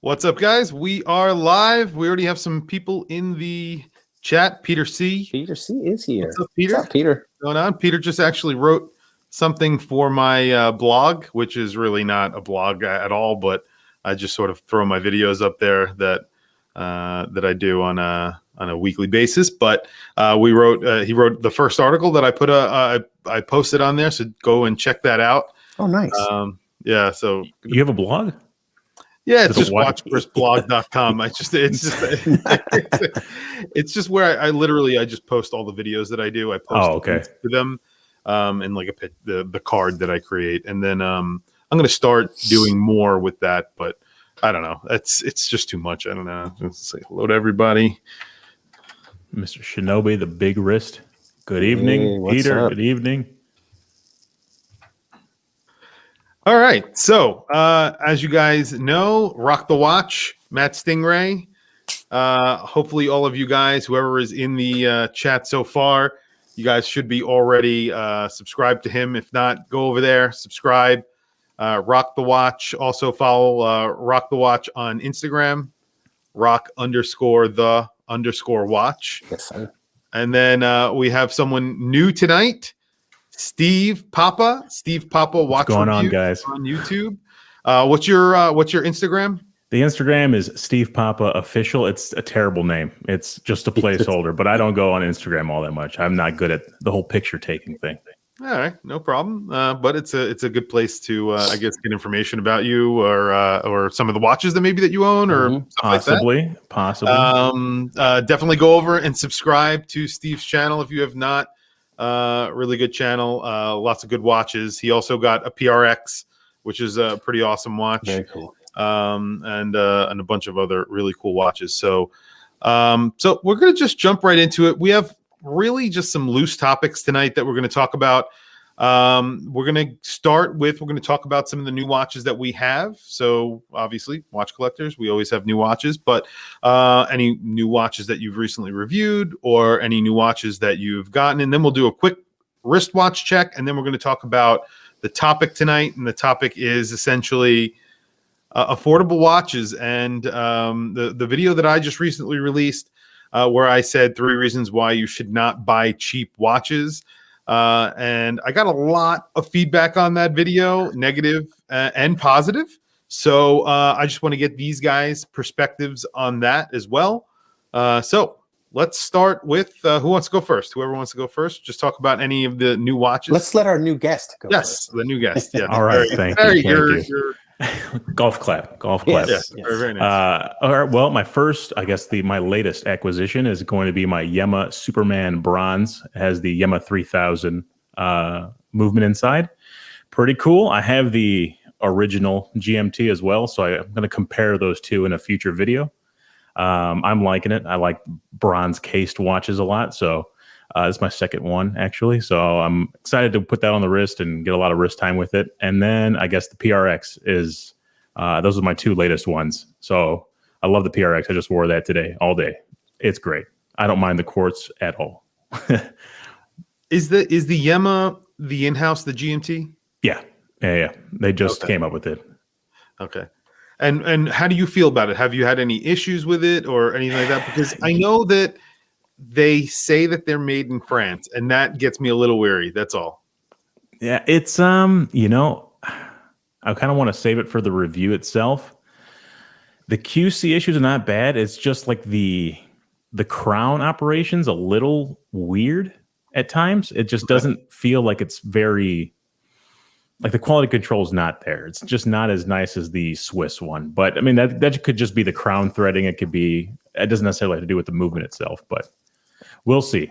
What's up, guys? We are live. We already have some people in the chat. Peter C. Peter C is here. What's up, Peter? What's up, Peter? What's going on? Peter just actually wrote something for my blog, which is really not a blog at all, but I just sort of throw my videos up there that I do on a weekly basis. But he wrote the first article that I put I posted on there, so go and check that out. Oh, nice. Yeah. So you have a blog? Yeah, it's just watchbrisblog.com. It's just where I literally just post all the videos that I do. I post to them and like the card that I create, and then I'm going to start doing more with that. But I don't know. It's just too much. I don't know. Let's say hello to everybody. Mr. Shinobi, the big wrist. Good evening, Peter. Good evening. All right. So, as you guys know, Rock the Watch, Matt Stingray. Hopefully, all of you guys, whoever is in the chat so far, you guys should be already subscribed to him. If not, go over there, subscribe. Rock the Watch. Also follow Rock the Watch on Instagram. Rock_the_watch. Yes, sir. And then we have someone new tonight. Steve Papa, what's going on, guys? On YouTube. What's your Instagram? The Instagram is Steve Papa Official. It's a terrible name. It's just a placeholder, but I don't go on Instagram all that much. I'm not good at the whole picture taking thing. All right, no problem. But it's a good place to I guess get information about you or some of the watches that maybe that you own or possibly. Definitely go over and subscribe to Steve's channel if you have not. Really good channel. Lots of good watches. He also got a PRX, which is a pretty awesome watch. Very cool. And a bunch of other really cool watches. So we're gonna just jump right into it. We have really just some loose topics tonight that we're going to talk about. We're going to talk about some of the new watches that we have. So obviously, watch collectors, we always have new watches, but any new watches that you've recently reviewed or any new watches that you've gotten. And then we'll do a quick wristwatch check. And then we're going to talk about the topic tonight. And the topic is essentially affordable watches. And the video that I just recently released, where I said 3 reasons why you should not buy cheap watches. And I got a lot of feedback on that video, negative and positive. So I just want to get these guys' perspectives on that as well. So let's start with who wants to go first? Whoever wants to go first, just talk about any of the new watches. Let's let our new guest go. Yes, the new guest. Yeah. All right. Thank you. Golf clap. Yes. Very nice. All right. Well, my latest acquisition is going to be my Yema Superman Bronze. It has the Yema 3000 movement inside. Pretty cool. I have the original GMT as well, so I'm going to compare those two in a future video. I'm liking it. I like bronze cased watches a lot, so it's my second one, actually. So I'm excited to put that on the wrist and get a lot of wrist time with it. And then I guess the PRX is, those are my 2 latest ones. So I love the PRX. I just wore that today, all day. It's great. I don't mind the quartz at all. Is the Yema the in-house, the GMT? Yeah. They just came up with it. Okay. And how do you feel about it? Have you had any issues with it or anything like that? Because I know that they say that they're made in France, and that gets me a little weary. That's all. Yeah, it's I kind of want to save it for the review itself. The QC issues are not bad. It's just like the crown operation's a little weird at times. It just doesn't feel like it's very like the quality control is not there. It's just not as nice as the Swiss one. But I mean that could just be the crown threading. It doesn't necessarily have to do with the movement itself, but we'll see.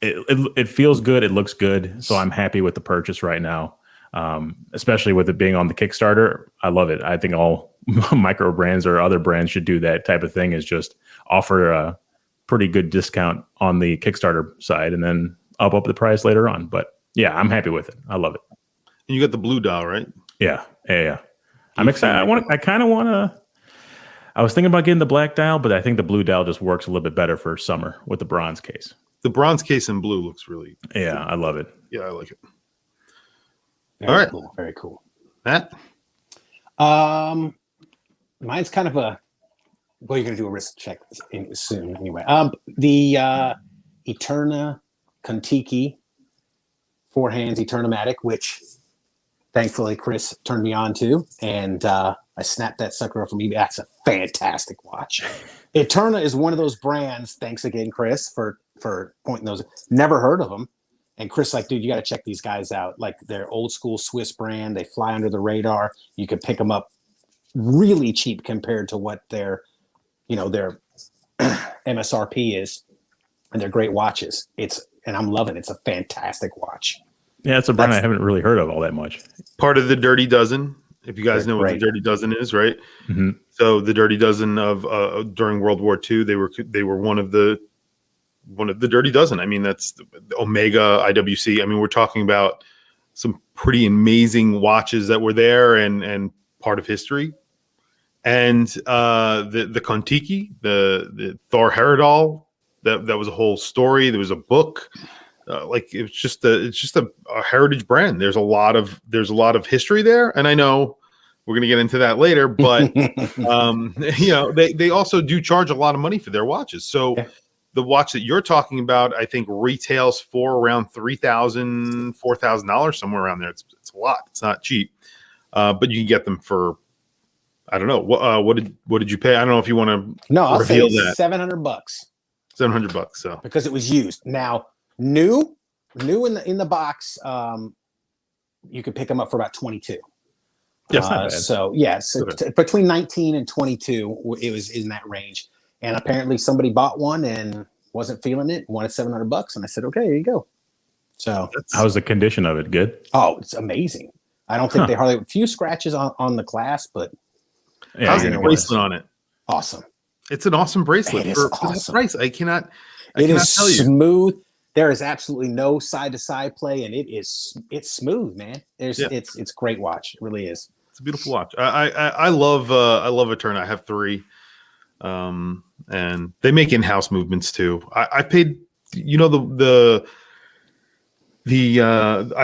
It feels good. It looks good. So I'm happy with the purchase right now, especially with it being on the Kickstarter. I love it. I think all micro brands or other brands should do that type of thing, is just offer a pretty good discount on the Kickstarter side and then up the price later on. But yeah, I'm happy with it. I love it. And you got the blue dial, right? Yeah. I'm excited. I was thinking about getting the black dial, but I think the blue dial just works a little bit better for summer with the bronze case. The bronze case in blue looks really good. I love it. Yeah, I like it. All right. Cool. Very cool. Matt? Mine's kind of a. Well, you're gonna do a wrist check soon, anyway. The Eterna Kontiki 4 hands Eternamatic, which thankfully Chris turned me on to, and I snapped that sucker up from eBay. That's a fantastic watch. Eterna is one of those brands. Thanks again, Chris, for pointing those. Never heard of them. And Chris, like, dude, you got to check these guys out. Like, they're old school Swiss brand. They fly under the radar. You can pick them up really cheap compared to what their MSRP is, and they're great watches. And I'm loving it. It's a fantastic watch. Yeah, it's a brand I haven't really heard of all that much. Part of the Dirty Dozen, if you guys know what the Dirty Dozen is, right? Mm-hmm. So the Dirty Dozen of during World War II, they were one of the Dirty Dozen. I mean, that's Omega, IWC. I mean, we're talking about some pretty amazing watches that were there and part of history. And the Kontiki, the Thor Heyerdahl, that was a whole story. There was a book. It's just a heritage brand. There's a lot of history there, and I know we're going to get into that later. But they also do charge a lot of money for their watches. So the watch that you're talking about, I think, retails for around $3,000, $4,000, somewhere around there. It's a lot. It's not cheap, but you can get them for, I don't know. What did you pay? I don't know if you want to reveal that. $700. $700. So because it was used. Now new in the box, you could pick them up for about 22. Yes, not bad. So between 19 and 22, it was in that range. And apparently somebody bought one and wasn't feeling it, wanted $700, and I said, okay, here you go. So how's the condition of it? Good? Oh, it's amazing. I don't think they hardly a few scratches on the glass, but how's the bracelet on it? Awesome. It's an awesome bracelet. It is for awesome. that price. It is tell you. Smooth. There is absolutely no side to side play, and it's smooth, man. It's great watch. It really is. It's a beautiful watch. I love Eterna. I have 3. And they make in-house movements too. I paid, I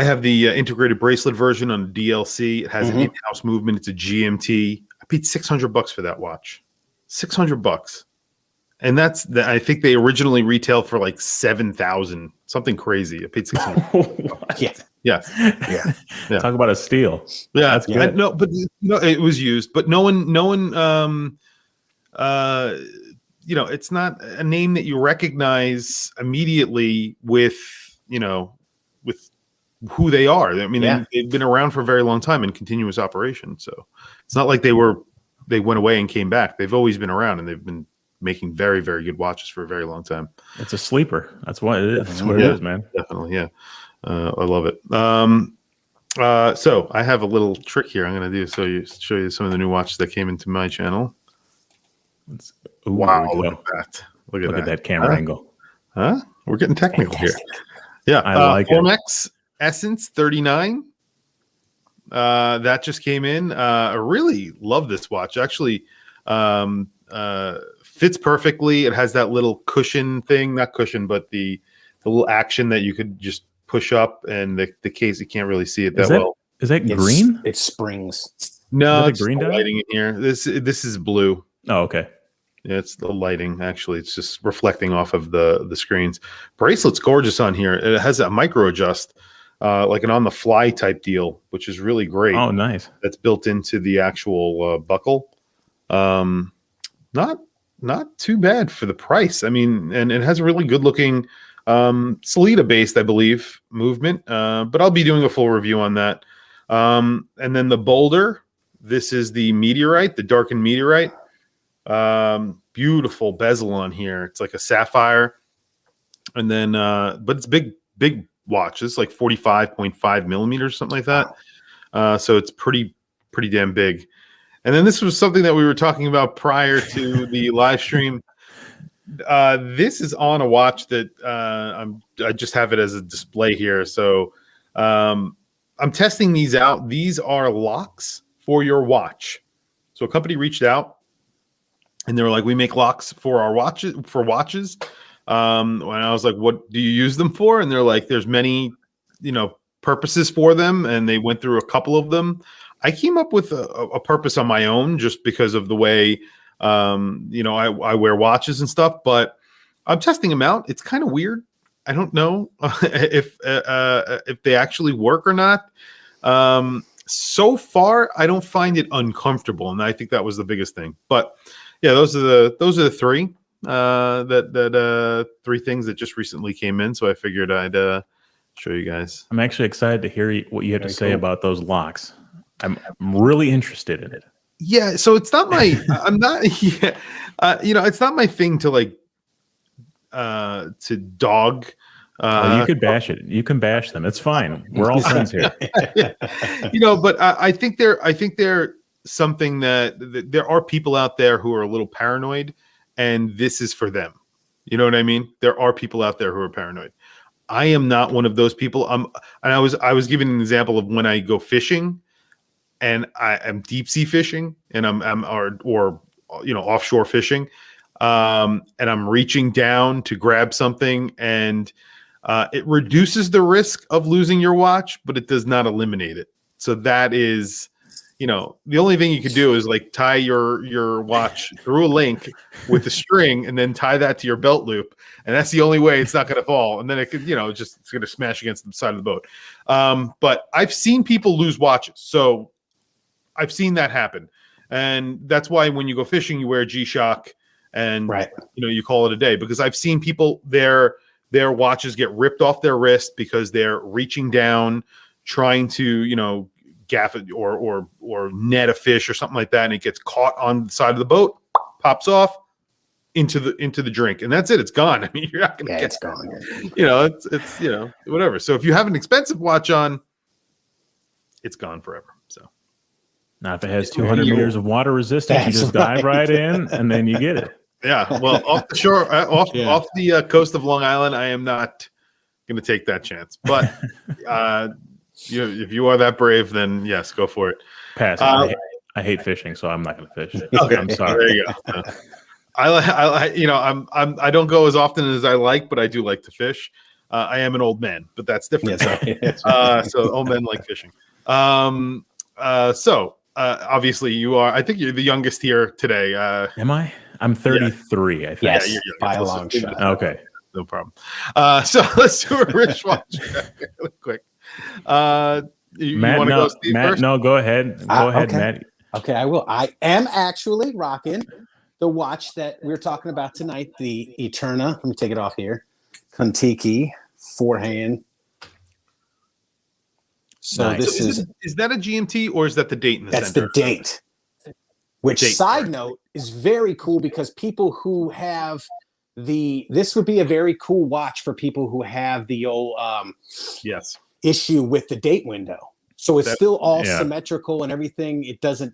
have the integrated bracelet version on DLC. It has an in-house movement. It's a GMT. I paid $600 for that watch. $600. And I think they originally retailed for like 7,000, something crazy. I paid 600. Yeah. Talk about a steal. Yeah, that's good. But it was used. But no one. It's not a name that you recognize immediately with who they are. I mean, they've been around for a very long time in continuous operation. So it's not like they went away and came back. They've always been around, and they've been making very, very good watches for a very long time. It's a sleeper. That's what it is. That's what it is, man. Definitely. Yeah. I love it. So I have a little trick here I'm going to do. So show you some of the new watches that came into my channel. Wow! Look at that! Look at that camera angle. Huh? We're getting technical here. Yeah, I like Formex Essence 39. That just came in. I really love this watch. Actually, fits perfectly. It has that little cushion thing, not cushion, but the little action that you could just push up, and the case you can't really see it that well. Is that green? It springs. No, it's green lighting in here. This is blue. Oh, okay. Yeah, it's the lighting. Actually, it's just reflecting off of the screens. Bracelet's gorgeous on here. It has a micro adjust, like an on the fly type deal, which is really great. Oh, nice. That's built into the actual buckle. Not too bad for the price. I mean, and it has a really good looking Salida based, I believe, movement. But I'll be doing a full review on that. And then the Boulder. This is the Meteorite, the darkened Meteorite. Beautiful bezel on here. It's like a sapphire, and then but it's big watch. It's like 45.5 millimeters, something like that. So it's pretty damn big. And then this was something that we were talking about prior to the live stream. This is on a watch that I just have it as a display here. So I'm testing these out. These are locks for your watch. So a company reached out, and they were like, we make locks for our watches, and I was like, what do you use them for? And they're like, there's many, purposes for them. And they went through a couple of them. I came up with a purpose on my own just because of the way, I wear watches and stuff, but I'm testing them out. It's kind of weird. I don't know if they actually work or not. So far, I don't find it uncomfortable, and I think that was the biggest thing. But yeah, those are the three three things that just recently came in. So I figured I'd show you guys. I'm actually excited to hear what you have to say about those locks. I'm really interested in it. Yeah, so it's not my. I'm not. Yeah, it's not my thing to like to dog. You could bash it. You can bash them. It's fine. We're all friends here. But I think they're something that there are people out there who are a little paranoid, and this is for them. You know what I mean? There are people out there who are paranoid. I am not one of those people. And I was giving an example of when I go fishing, and I am deep sea fishing, and I'm offshore fishing, and I'm reaching down to grab something, and it reduces the risk of losing your watch, but it does not eliminate it. So that is, the only thing you could do is like tie your watch through a link with a string and then tie that to your belt loop. And that's the only way it's not going to fall. And then it could, it's going to smash against the side of the boat. But I've seen people lose watches. So I've seen that happen. And that's why when you go fishing, you wear a G-Shock and, you call it a day, because I've seen people their watches get ripped off their wrist because they're reaching down, trying to, gaff it or net a fish or something like that, and it gets caught on the side of the boat, pops off into the drink, and that's it. It's gone. I mean, you're not gonna get it's gone. It's whatever. So if you have an expensive watch on, it's gone forever. So now if it has 200 meters of water resistance, you just dive right in and then you get it. Yeah, well, off the shore, off the coast of Long Island, I am not going to take that chance. But if you are that brave, then yes, go for it. Pass. I hate fishing, so I'm not going to fish. Okay, I'm sorry. There you go. I don't go as often as I like, but I do like to fish. I am an old man, but that's different. Yes, so old men like fishing. Obviously you are. I think you're the youngest here today. Am I? I'm 33. Yeah. I think. Yes, you're by a long shot. Okay, no problem. So let's do a wristwatch really quick. You Matt, want to go, Steve, Matt, first? no, go ahead. Go ahead, okay. Matt. Okay, I will. I am actually rocking the watch that we're talking about tonight, the Eterna. Let me take it off here. Kontiki forehand. So Nice. this Is that a GMT or is that the date in the that's center? the date. Which Date, side right. note is very cool because people who have this would be a very cool watch for people who have the old Yes. issue with the date window. So it's still all yeah. symmetrical and everything. It doesn't,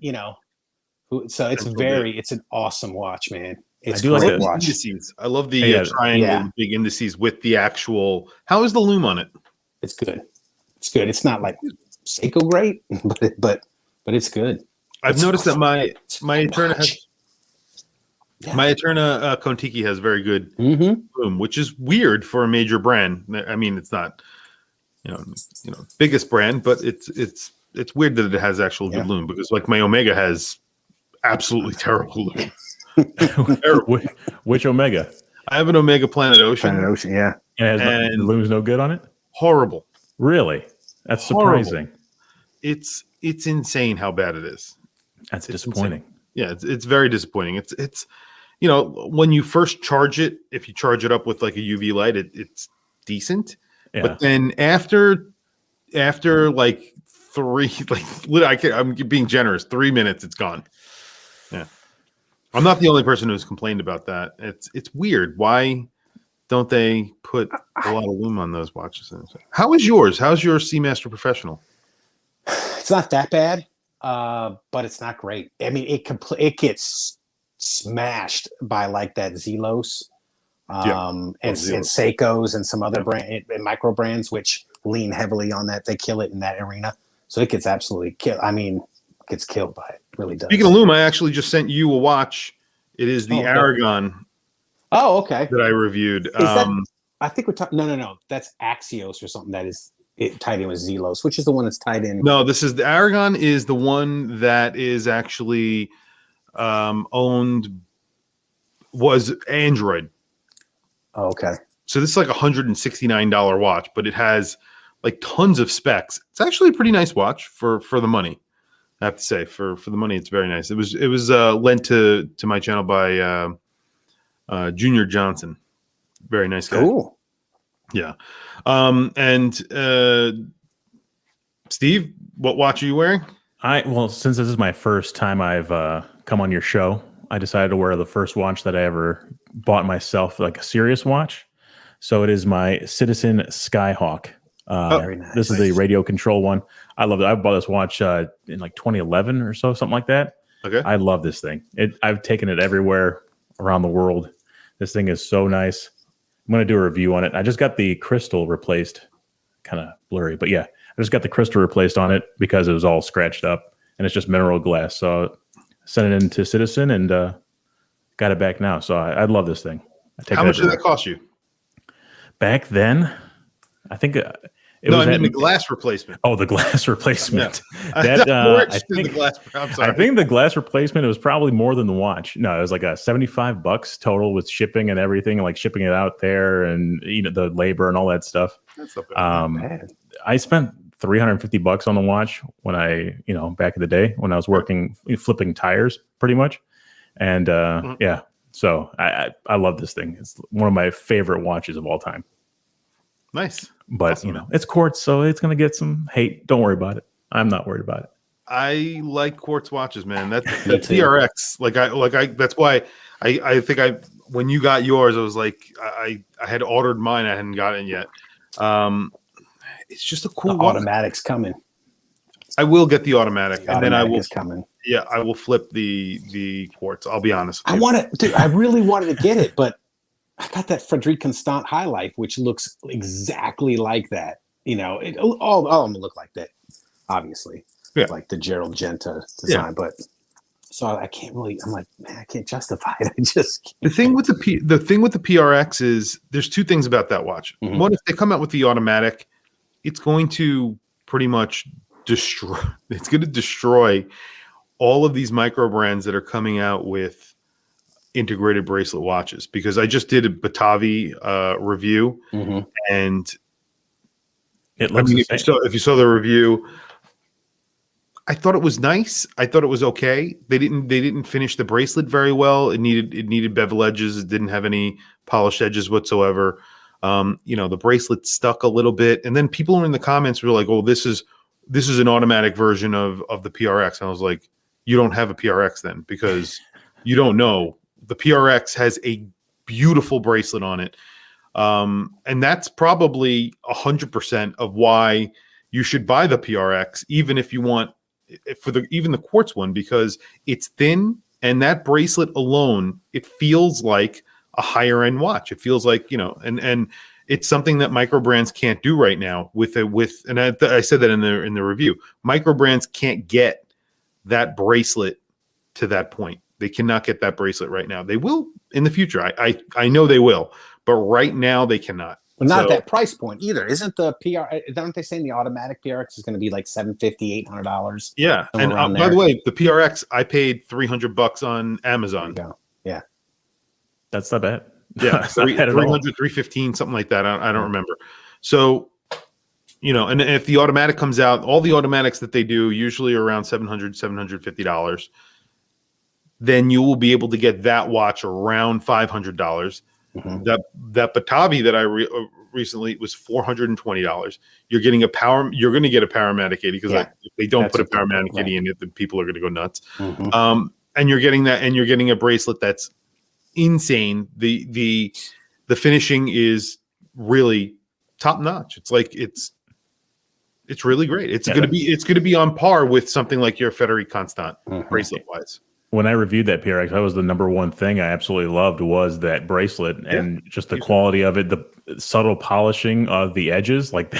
so it's it's an awesome watch, man. It's I do like great the watch. Indices. I love the triangle with big indices with the actual. How is the loom on it? It's good. It's good. It's not like Seiko great, but it's good. I've noticed that my Eterna watch. my Eterna Kontiki has very good loom, which is weird for a major brand. I mean, it's not biggest brand, but it's weird that it has actual good loom, because like my Omega has absolutely terrible loom. Terrible. Which Omega? I have an Omega Planet Ocean. Planet Ocean, yeah. And the loom's no good on it? Horrible. Really? That's Horrible. surprising. It's insane how bad it is. That's disappointing. Yeah, it's very disappointing. It's when you first charge it, if you charge it up with like a UV light, it's decent. Yeah. But then after like I'm being generous, 3 minutes, it's gone. Yeah. I'm not the only person who's complained about that. It's weird. Why don't they put a lot of loom on those watches? How is yours? How's your Seamaster Professional? It's not that bad, but it's not great. I mean, it gets smashed by like that Zelos, and Seikos and some other brand and micro brands which lean heavily on that. They kill it in that arena, so it gets absolutely killed. I mean, gets killed by it. Really does. Speaking of loom, I actually just sent you a watch. It is the Aragon. Oh, okay. That I reviewed. Is that, I think we're talking. No. That's Axios or something. That is tied in with Zelos. Which is the one that's tied in? No, this is the Aragon is the one that is actually was Android. Oh, okay. So this is like $169 watch, but it has like tons of specs. It's actually a pretty nice watch for the money. I have to say, for the money, it's very nice. It was lent to my channel by Junior Johnson. Very nice guy. Cool. Yeah. And Steve, what watch are you wearing? Well, since this is my first time I've come on your show, I decided to wear the first watch that I ever bought myself, like a serious watch. So it is my Citizen Skyhawk. Very nice. This is the radio control one. I love it. I bought this watch in like 2011 or so, something like that. Okay. I love this thing. I've taken it everywhere around the world. This thing is so nice. I'm going to do a review on it. I just got the crystal replaced. Kind of blurry, but yeah, I just got the crystal replaced on it because it was all scratched up, and it's just mineral glass. So I sent it into Citizen and got it back now. So I love this thing. How much did that cost you? Back then, I think the glass replacement. Oh, the glass replacement. Yeah. I think the glass replacement, it was probably more than the watch. No, it was like a $75 total with shipping and everything, like shipping it out there and the labor and all that stuff. That's not bad. I spent $350 on the watch when back in the day when I was working flipping tires, pretty much. And yeah, so I love this thing. It's one of my favorite watches of all time. Nice. But awesome. It's quartz, so it's going to get some hate. Don't worry about it. I'm not worried about it. I like quartz watches, man. That's PRX. That's why I think when you got yours, I was like, I had ordered mine. I hadn't gotten it yet. It's just a cool watch. Automatic's coming. I will get the automatic, and then I will. Coming. Yeah, I will flip the quartz. I'll be honest. I really wanted to get it, but I got that Frederic Constant High Life, which looks exactly like that. All of them look like that, obviously. Yeah. Like the Gerald Genta design, yeah. But so I can't really. I'm like, man, I can't justify it. I just can't. The thing with the PRX is there's two things about that watch. Mm-hmm. One, if they come out with the automatic, it's going to pretty much destroy. It's going to destroy all of these micro brands that are coming out with integrated bracelet watches, because I just did a Batavi review, mm-hmm. and it looks if you saw the review, I thought it was nice. I thought it was okay. They didn't finish the bracelet very well. It needed bevel edges. It didn't have any polished edges whatsoever. The bracelet stuck a little bit, and then people were in the comments were like, "Oh, this is an automatic version of the PRX." And I was like, "You don't have a PRX then, because you don't know." The PRX has a beautiful bracelet on it. And that's probably 100% of why you should buy the PRX, even if you want even the quartz one, because it's thin, and that bracelet alone, it feels like a higher end watch. It feels like, and it's something that micro brands can't do right now and I said that in the review. Micro brands can't get that bracelet to that point. They cannot get that bracelet right now. They will in the future. I know they will, but right now they cannot. Well, not that price point either. Isn't the aren't they saying the automatic PRX is going to be like $750, $800? Yeah. And by the way, the PRX, I paid $300 on Amazon. There you go. Yeah. That's not bad. Yeah. 300, 315, something like that. I don't remember. So, and if the automatic comes out, all the automatics that they do usually are around $700, $750. Then you will be able to get that watch around $500. Mm-hmm. That Batavi that I recently was $420. You're getting You're going to get a Powermatic 80, because if they don't put a Powermatic 80 in it, then people are going to go nuts. Mm-hmm. And you're getting that, and you're getting a bracelet that's insane. The finishing is really top notch. It's like it's really great. It's going to be on par with something like your Frederic Constant, mm-hmm. bracelet wise. When I reviewed that PRX, that was the number one thing I absolutely loved, was that bracelet and just the quality of it, the subtle polishing of the edges. Like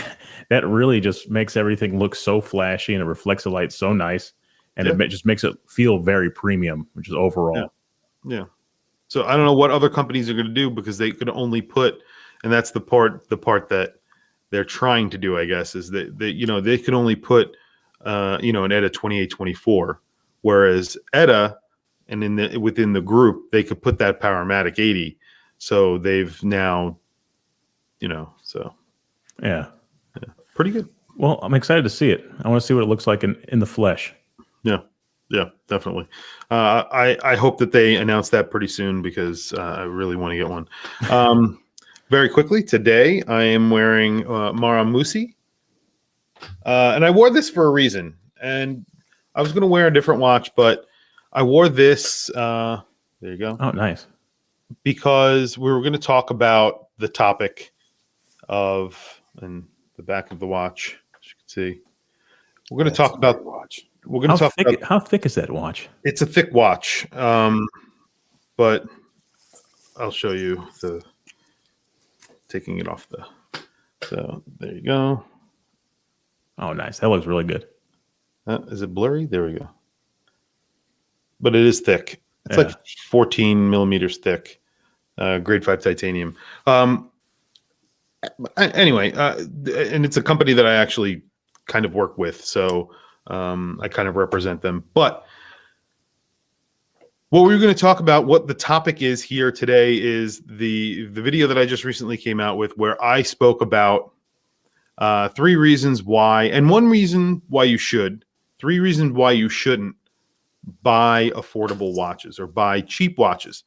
that really just makes everything look so flashy, and it reflects the light so nice, and it just makes it feel very premium, which is overall. Yeah. So I don't know what other companies are going to do, because they could only put, and that's the part that they're trying to do, I guess, is that they can only put an ETA 2824, whereas ETA and within the group they could put that Powermatic 80. So they've now, so Yeah. pretty good. Well, I'm excited to see it. I want to see what it looks like in the flesh. Yeah, definitely. I hope that they announce that pretty soon because I really want to get one. Very quickly, today I am wearing Maramusi. And I wore this for a reason. And I was going to wear a different watch, but I wore this. There you go. Oh, nice. Because we were going to talk about the topic and the back of the watch, as you can see. We're going to talk about watch. We're going to talk about how thick is that watch? It's a thick watch, but I'll show you taking it off So there you go. Oh, nice. That looks really good. Is it blurry? There we go. But it is thick. It's Yeah. like 14 millimeters thick, grade 5 titanium. Anyway, and it's a company that I actually kind of work with, so I kind of represent them. But what we're going to talk about, what the topic is here today, is the video that I just recently came out with, where I spoke about 3 reasons why, and 1 reason why you should, 3 reasons why you shouldn't buy affordable watches or buy cheap watches.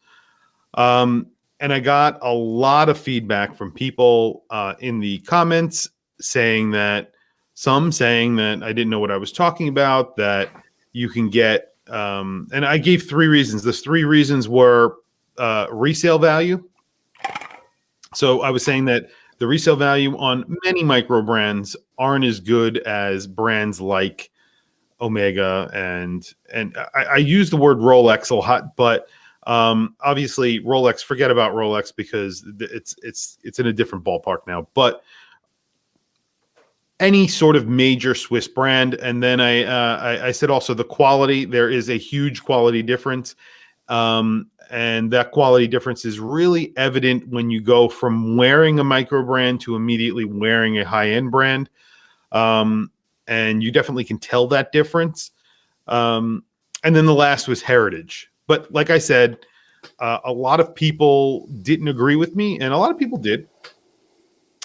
And I got a lot of feedback from people in the comments saying that I didn't know what I was talking about, that you can get, and I gave 3 reasons. Those 3 reasons were resale value. So I was saying that the resale value on many micro brands aren't as good as brands like Omega, and I use the word Rolex a lot, but obviously Rolex, forget about Rolex because it's in a different ballpark now. But any sort of major Swiss brand, and then I said also the quality. There is a huge quality difference, and that quality difference is really evident when you go from wearing a micro brand to immediately wearing a high end brand. And you definitely can tell that difference. And then the last was heritage. But like I said, a lot of people didn't agree with me, and a lot of people did.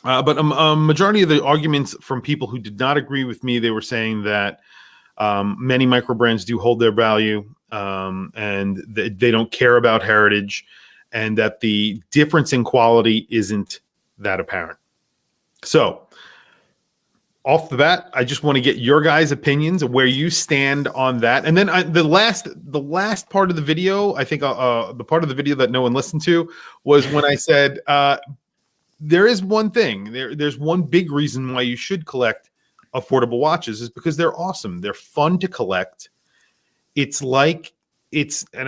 But a majority of the arguments from people who did not agree with me, they were saying that many micro brands do hold their value, and they don't care about heritage, and that the difference in quality isn't that apparent. So, off the bat, I just want to get your guys' opinions of where you stand on that. And then the last part of the video, I think the part of the video that no one listened to was when I said there is one thing. There's one big reason why you should collect affordable watches is because they're awesome. They're fun to collect. And I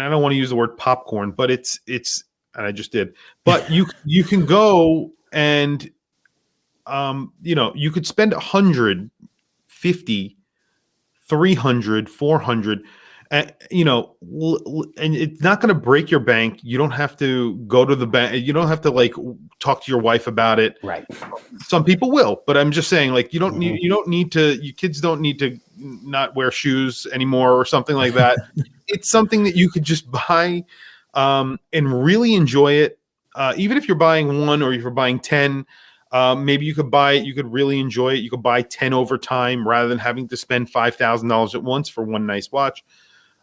don't want to use the word popcorn, but it's and I just did. But you can go and you could spend 150, 300, 400, and it's not going to break your bank. You don't have to go to the bank. You don't have to talk to your wife about it. Right. Some people will, but I'm just saying, your kids don't need to not wear shoes anymore or something like that. It's something that you could just buy, and really enjoy it. Even if you're buying 1 or if you're buying 10, maybe you could buy it. You could really enjoy it. You could buy 10 over time rather than having to spend $5,000 at once for one nice watch.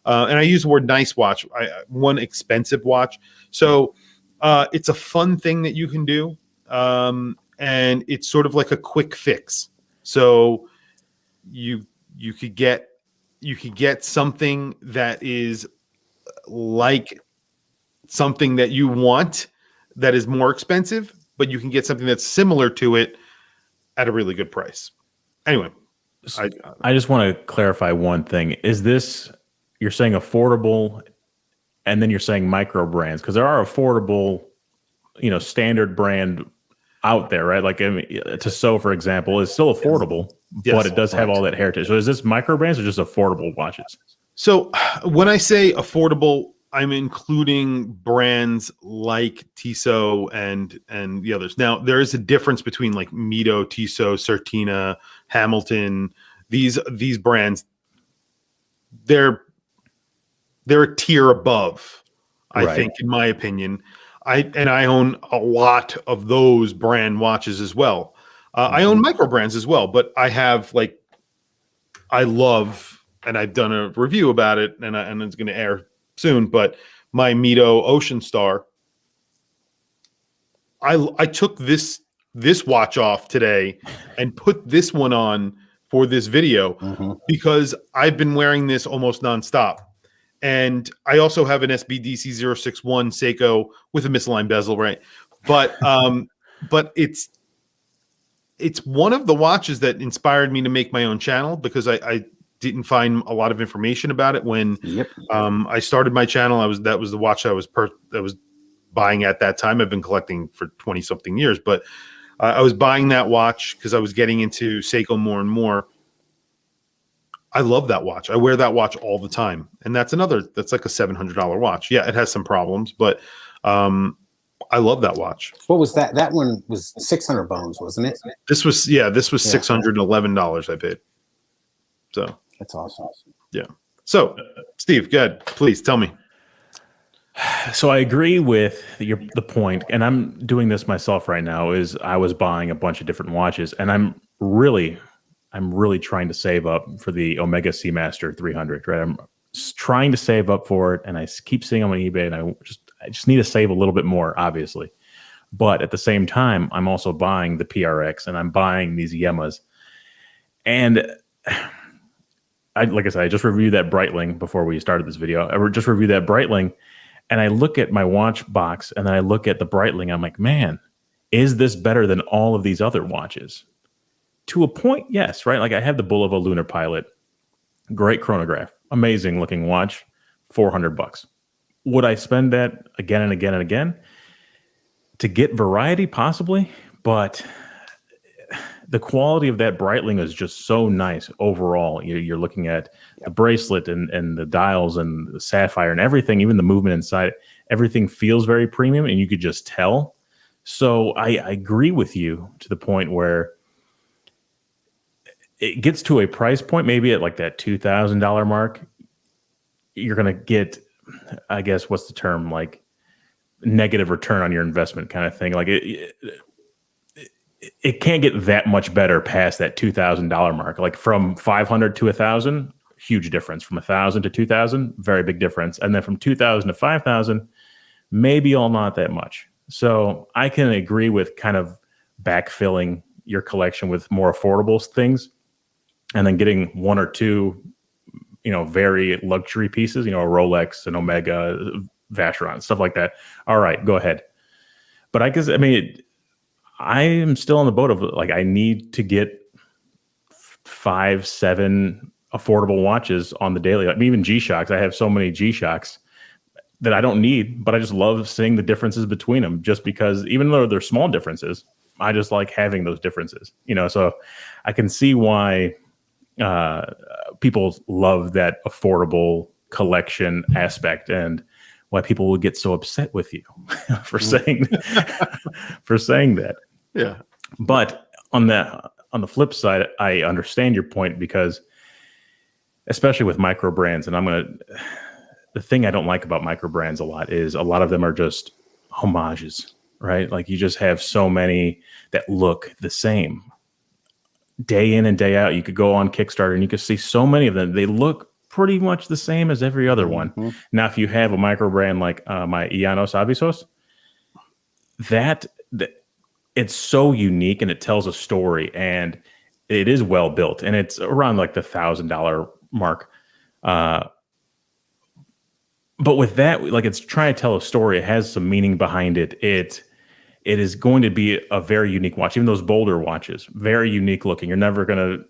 And I use the word nice watch, one expensive watch. So it's a fun thing that you can do. And it's sort of like a quick fix. So you could get something that is like something that you want that is more expensive, but you can get something that's similar to it at a really good price. Anyway, I just want to clarify one thing. Is this, you're saying affordable, and then you're saying micro brands? Because there are affordable, standard brand out there, right? Like Tissot, for example, is still affordable, Yes, but it does have all that heritage. So is this micro brands or just affordable watches? So when I say affordable, I'm including brands like Tissot and the others. Now, there is a difference between like Mito, Tissot, Certina, Hamilton. These brands, they're a tier above, I Right. think, in my opinion. I own a lot of those brand watches as well. I own micro brands as well, but I have like I love, and I've done a review about it, and it's going to air soon. But my Mito Ocean Star, I took this watch off today and put this one on for this video because I've been wearing this almost nonstop. And I also have an SBDC 061 Seiko with a misaligned bezel, right? But it's one of the watches that inspired me to make my own channel because I didn't find a lot of information about it when I started my channel. That was the watch I was buying at that time. I've been collecting for 20 something years, but I was buying that watch because I was getting into Seiko more and more. I love that watch. I wear that watch all the time. And that's like a $700 watch. Yeah, it has some problems, but I love that watch. What was that? That one was 600 bones, wasn't it? This was $611 I paid. So that's awesome. Yeah. So Steve, go ahead. Please tell me. So I agree with the point, and I'm doing this myself right now, is I was buying a bunch of different watches, and I'm really trying to save up for the Omega Seamaster 300, right? I'm trying to save up for it, and I keep seeing them on eBay, and I just need to save a little bit more, obviously. But at the same time, I'm also buying the PRX, and I'm buying these Yemas. And like I said, I just reviewed that Breitling before we started this video. I just reviewed that Breitling, and I look at my watch box, and then I look at the Breitling. I'm like, man, is this better than all of these other watches? To a point, yes, right? Like I have the Bulova Lunar Pilot, great chronograph, amazing looking watch, $400. Would I spend that again and again and again? To get variety, possibly, but the quality of that Breitling is just so nice overall. You're looking at the bracelet and the dials and the sapphire and everything, even the movement inside, everything feels very premium, and you could just tell. So I agree with you to the point where it gets to a price point, maybe at like that $2,000 mark, you're going to get, I guess, what's the term, like negative return on your investment kind of thing. Like it can't get that much better past that $2,000 mark. Like from 500 to 1,000, huge difference. From 1,000 to 2,000, very big difference. And then from 2,000 to 5,000, maybe all not that much. So I can agree with kind of backfilling your collection with more affordable things, and then getting one or two, very luxury pieces, a Rolex, an Omega, Vacheron, stuff like that. All right, go ahead. But I guess, I am still on the boat of like, I need to get 5-7 affordable watches on the daily. Like even G-Shocks. I have so many G-Shocks that I don't need, but I just love seeing the differences between them, just because even though they're small differences, I just like having those differences, so I can see why people love that affordable collection aspect, and why people would get so upset with you for saying that. Yeah. But on the flip side, I understand your point, because especially with micro brands, and the thing I don't like about micro brands a lot is a lot of them are just homages, right? Like you just have so many that look the same. Day in and day out, you could go on Kickstarter and you could see so many of them. They look pretty much the same as every other one. Now, if you have a micro brand like my Llanos Avisos, that it's so unique and it tells a story, and it is well built, and it's around like the $1,000 mark. But with that, like it's trying to tell a story. It has some meaning behind it. It is going to be a very unique watch. Even those Boulder watches, very unique looking. You're never going to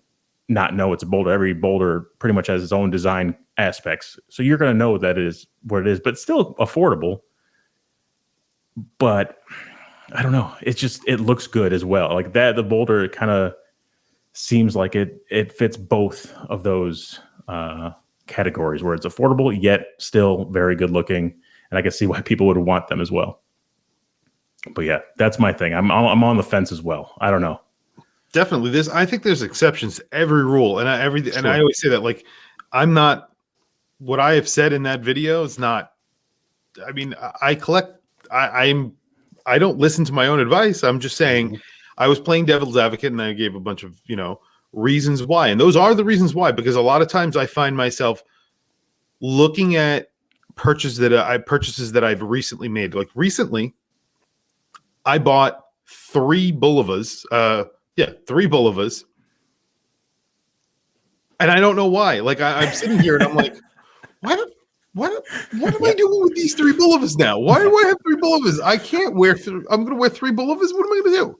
not know it's a Boulder. Every Boulder pretty much has its own design aspects. So you're going to know that it is what it is, but still affordable. But I don't know. It looks good as well. Like that, the Boulder kind of seems like it fits both of those categories where it's affordable yet still very good looking, and I can see why people would want them as well. But yeah, that's my thing. I'm on the fence as well. I don't know. Definitely, I think there's exceptions to every rule, and I always say that. Like, I'm not, what I have said in that video is not. I mean, I collect. I don't listen to my own advice. I'm just saying, I was playing devil's advocate, and I gave a bunch of reasons why, and those are the reasons why. Because a lot of times I find myself looking at purchases that I've recently made. Like recently, I bought 3 Bulivas. 3 Bulivas. And I don't know why. Like I'm sitting here and I'm like, what am I doing with these 3 Bulivas now? Why do I have 3 Bulivas? I can't wear. I'm going to wear 3 Bulivas. What am I going to do?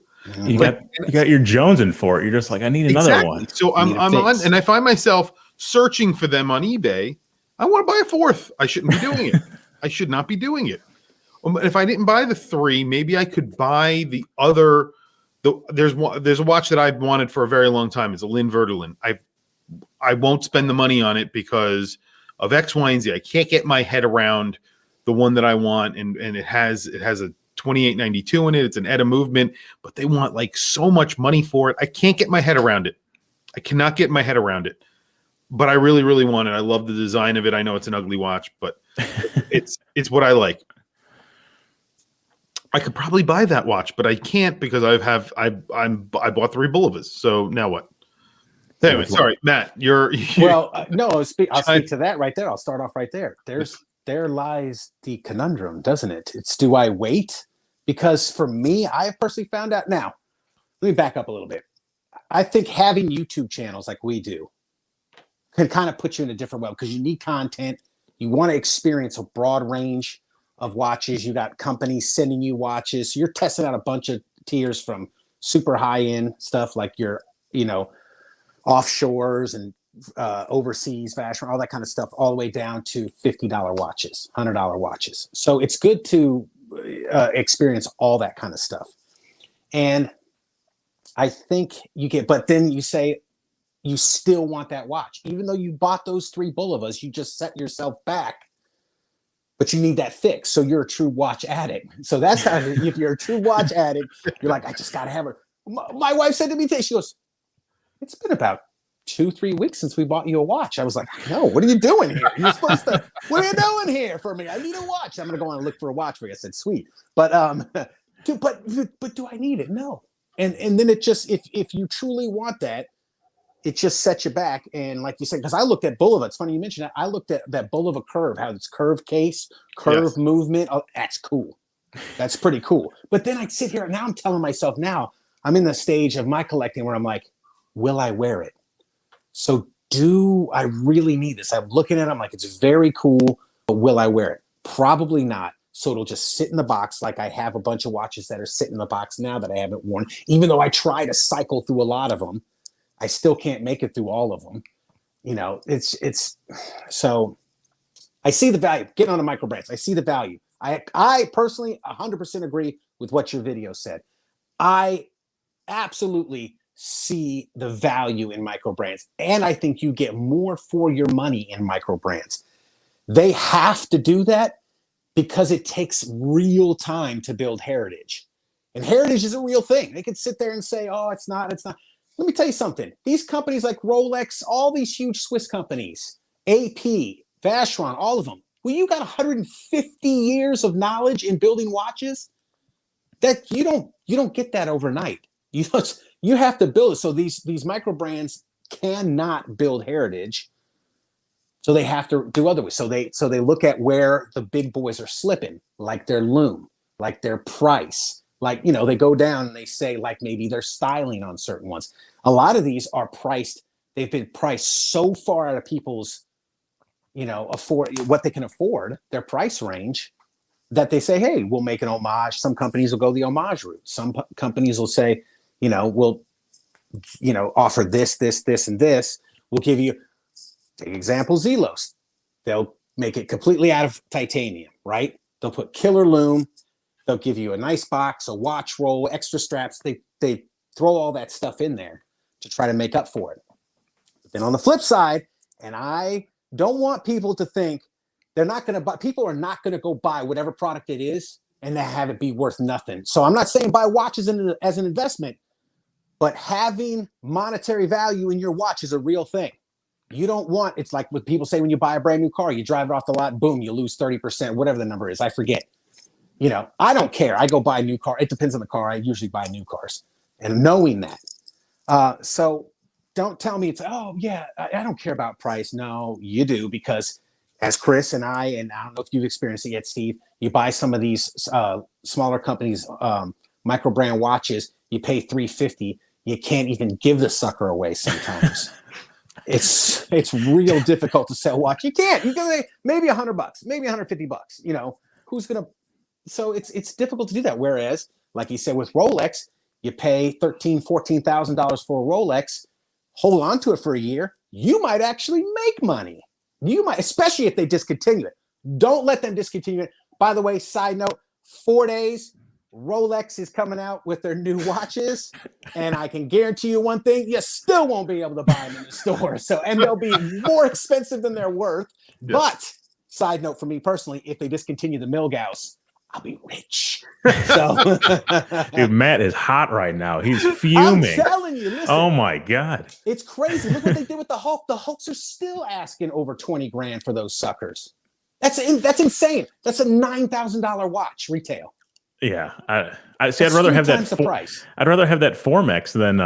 You got your Jonesing for it. You're just like, I need another one. So I'm on, and I find myself searching for them on eBay. I want to buy a 4th. I shouldn't be doing it. I should not be doing it. If I didn't buy the 3, maybe I could buy the other. There's a watch that I've wanted for a very long time. It's a Lynn Verdelin. I won't spend the money on it because of X, Y, and Z. I can't get my head around the one that I want, and it has a 2892 in it. It's an ETA movement, but they want like so much money for it. I can't get my head around it. I cannot get my head around it. But I really, really want it. I love the design of it. I know it's an ugly watch, but it's what I like. I could probably buy that watch, but I can't because I bought 3 Bulivas. So now what? Anyway, sorry, Matt. Well, no. I'll speak to that right there. I'll start off right there. There lies the conundrum, doesn't it? It's, do I wait? Because for me, I have personally found out. Now, let me back up a little bit. I think having YouTube channels like we do can kind of put you in a different way because you need content. You want to experience a broad range of watches. You got companies sending you watches. So you're testing out a bunch of tiers from super high end stuff like your, offshores and overseas fashion, all that kind of stuff, all the way down to $50 watches, $100 watches. So it's good to experience all that kind of stuff. And I think but then you say you still want that watch, even though you bought those 3 Bulivas, you just set yourself back. But you need that fix. So you're a true watch addict. So that's how, if you're a true watch addict, you're like, I just got to have her. My wife said to me today, she goes, it's been about 2-3 weeks since we bought you a watch. I was like, no, what are you doing here? You're supposed to, what are you doing here for me? I need a watch. I'm going to go on and look for a watch for you. I said, sweet. But, but do I need it? No. And then it just, if you truly want that, it just sets you back. And like you said, because I looked at Buliva. It's funny you mentioned that. I looked at that Buliva curve, how it's curved case, curved movement. Oh, that's cool. That's pretty cool. But then I sit here and now I'm telling myself, now I'm in the stage of my collecting where I'm like, will I wear it? So do I really need this? I'm looking at it. I'm like, it's very cool, but will I wear it? Probably not. So it'll just sit in the box. Like I have a bunch of watches that are sitting in the box now that I haven't worn, even though I try to cycle through a lot of them. I still can't make it through all of them. It's so I see the value. Getting on the micro brands, I see the value. I personally 100% agree with what your video said. I absolutely see the value in micro brands. And I think you get more for your money in micro brands. They have to do that because it takes real time to build heritage. And heritage is a real thing. They could sit there and say, oh, it's not. Let me tell you something. These companies like Rolex, all these huge Swiss companies, AP, Vacheron, all of them. Well, you got 150 years of knowledge in building watches that you don't get that overnight. You have to build it. So these micro brands cannot build heritage. So they have to do other ways. So they look at where the big boys are slipping, like their loom, like their price. Like, they go down and they say like maybe they're styling on certain ones. A lot of these are priced. They've been priced so far out of people's, afford what they can afford, their price range, that they say, hey, we'll make an homage. Some companies will go the homage route. Some companies will say, we'll, offer this, and this. We'll give you, take example, Zelos. They'll make it completely out of titanium, right? They'll put killer loom. They'll give you a nice box, a watch roll, extra straps. They throw all that stuff in there to try to make up for it. But then on the flip side, and I don't want people to think they're not going to buy. People are not going to go buy whatever product it is and then have it be worth nothing. So I'm not saying buy watches as an investment, but having monetary value in your watch is a real thing. You don't want, it's like what people say when you buy a brand new car, you drive it off the lot, boom, you lose 30%, whatever the number is. I forget. You know, I don't care. I go buy a new car. It depends on the car. I usually buy new cars. And knowing that. So don't tell me it's, oh, yeah, I don't care about price. No, you do, because as Chris and I don't know if you've experienced it yet, Steve, you buy some of these smaller companies, micro brand watches, you pay $350. You can't even give the sucker away sometimes. It's real difficult to sell a watch. You can't. You can say maybe $100, maybe $150. You know, who's gonna? So it's difficult to do that. Whereas, like you said, with Rolex, you pay $13,000-$14,000 for a Rolex, hold on to it for a year. You might actually make money. You might, especially if they discontinue it. Don't let them discontinue it. By the way, side note: 4 days. Rolex is coming out with their new watches, and I can guarantee you one thing: you still won't be able to buy them in the store. So, and they'll be more expensive than they're worth. Yes. But side note for me personally, if they discontinue the Milgauss, I'll be rich. So, dude, Matt is hot right now. He's fuming. I'm telling you, listen, oh my God, it's crazy. Look what they did with the Hulk. The Hulks are still asking over $20,000 for those suckers. That's insane. That's a $9,000 watch retail. Yeah, I see. I'd rather have that. I'd rather have that Formex than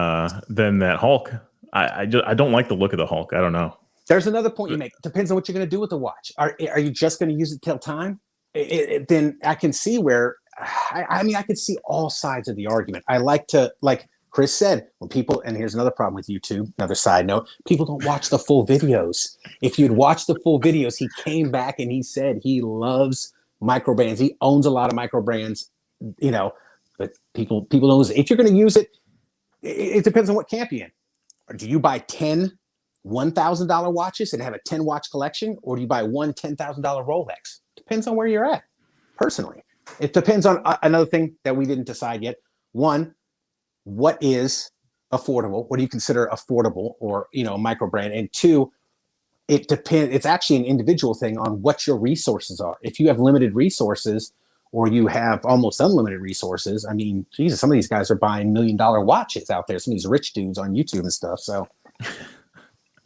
that Hulk. I don't like the look of the Hulk. I don't know. There's another point you make. Depends on what you're going to do with the watch. Are you just going to use it till time? Then I can see where. I mean, I could see all sides of the argument. I like to, like Chris said, when people, and here's another problem with YouTube. Another side note: people don't watch the full videos. If you'd watch the full videos, he came back and he said he loves micro brands. He owns a lot of micro brands. You know, but people don't use it. If you're going to use it, it depends on what camp you're in. Or do you buy 10 $1,000 watches and have a 10 watch collection, or do you buy one $10,000 Rolex? Depends on where you're at. Personally, it depends on another thing that we didn't decide yet. One, what is affordable? What do you consider affordable, or a micro brand? And two, it depends. It's actually an individual thing on what your resources are. If you have limited resources, or you have almost unlimited resources. I mean, Jesus, some of these guys are buying $1 million watches out there. Some of these rich dudes on YouTube and stuff. So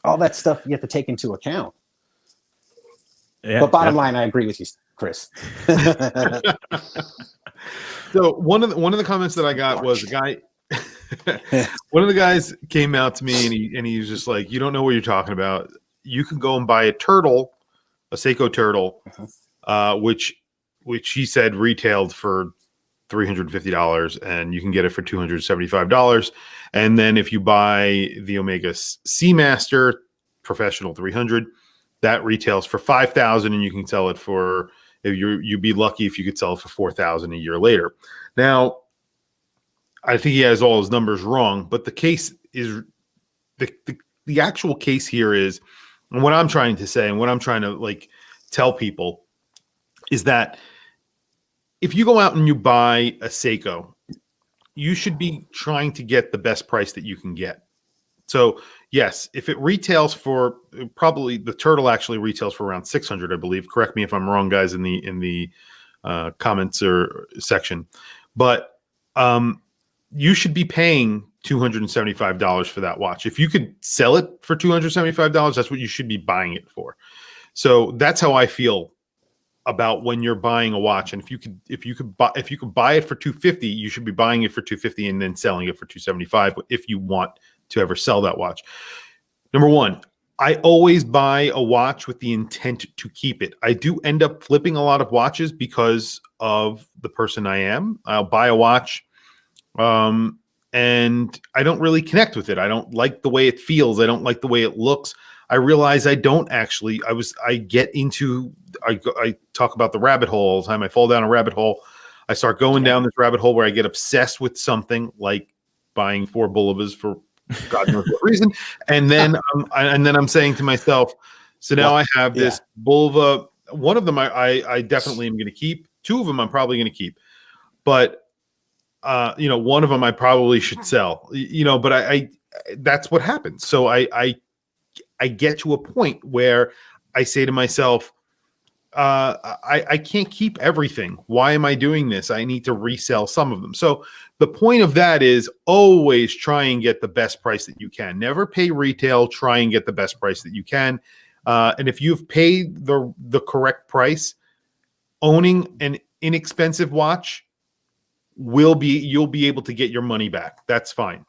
all that stuff you have to take into account. Yeah, but bottom line, I agree with you, Chris. So one of the comments that I got was a guy. One of the guys came out to me and he was just like, "You don't know what you're talking about. You can go and buy a turtle, a Seiko turtle, which he said retailed for $350, and you can get it for $275. And then if you buy the Omega Seamaster Professional 300, that retails for $5,000, and you can sell it for, you'd be lucky if you could sell it for $4,000 a year later." Now, I think he has all his numbers wrong, but the case is the actual case here is, and what I'm trying to say and what I'm trying to tell people is that if you go out and you buy a Seiko, you should be trying to get the best price that you can get. So yes, if it retails for, probably the turtle actually retails for around $600, I believe. Correct me if I'm wrong, guys, in the comments or section. But you should be paying $275 for that watch. If you could sell it for $275, that's what you should be buying it for. So that's how I feel about when you're buying a watch. And if you could buy it for $250, you should be buying it for $250 and then selling it for $275 if you want to ever sell that watch. Number one, I always buy a watch with the intent to keep it. I do end up flipping a lot of watches because of the person I am. I'll buy a watch and I don't really connect with it. I don't like the way it feels. I don't like the way it looks. I realize I don't actually. I talk about the rabbit hole all the time. I fall down a rabbit hole. I start going down this rabbit hole where I get obsessed with something, like buying 4 Bulivas for God knows what reason, and then I'm saying to myself, so now I have this Bulova. One of them I definitely am going to keep. 2 of them I'm probably going to keep, but one of them I probably should sell. But I that's what happens. So I get to a point where I say to myself, I can't keep everything. Why am I doing this? I need to resell some of them. So the point of that is always try and get the best price that you can. Never pay retail. Try and get the best price that you can. And if you've paid the correct price, owning an inexpensive watch you'll be able to get your money back. That's fine.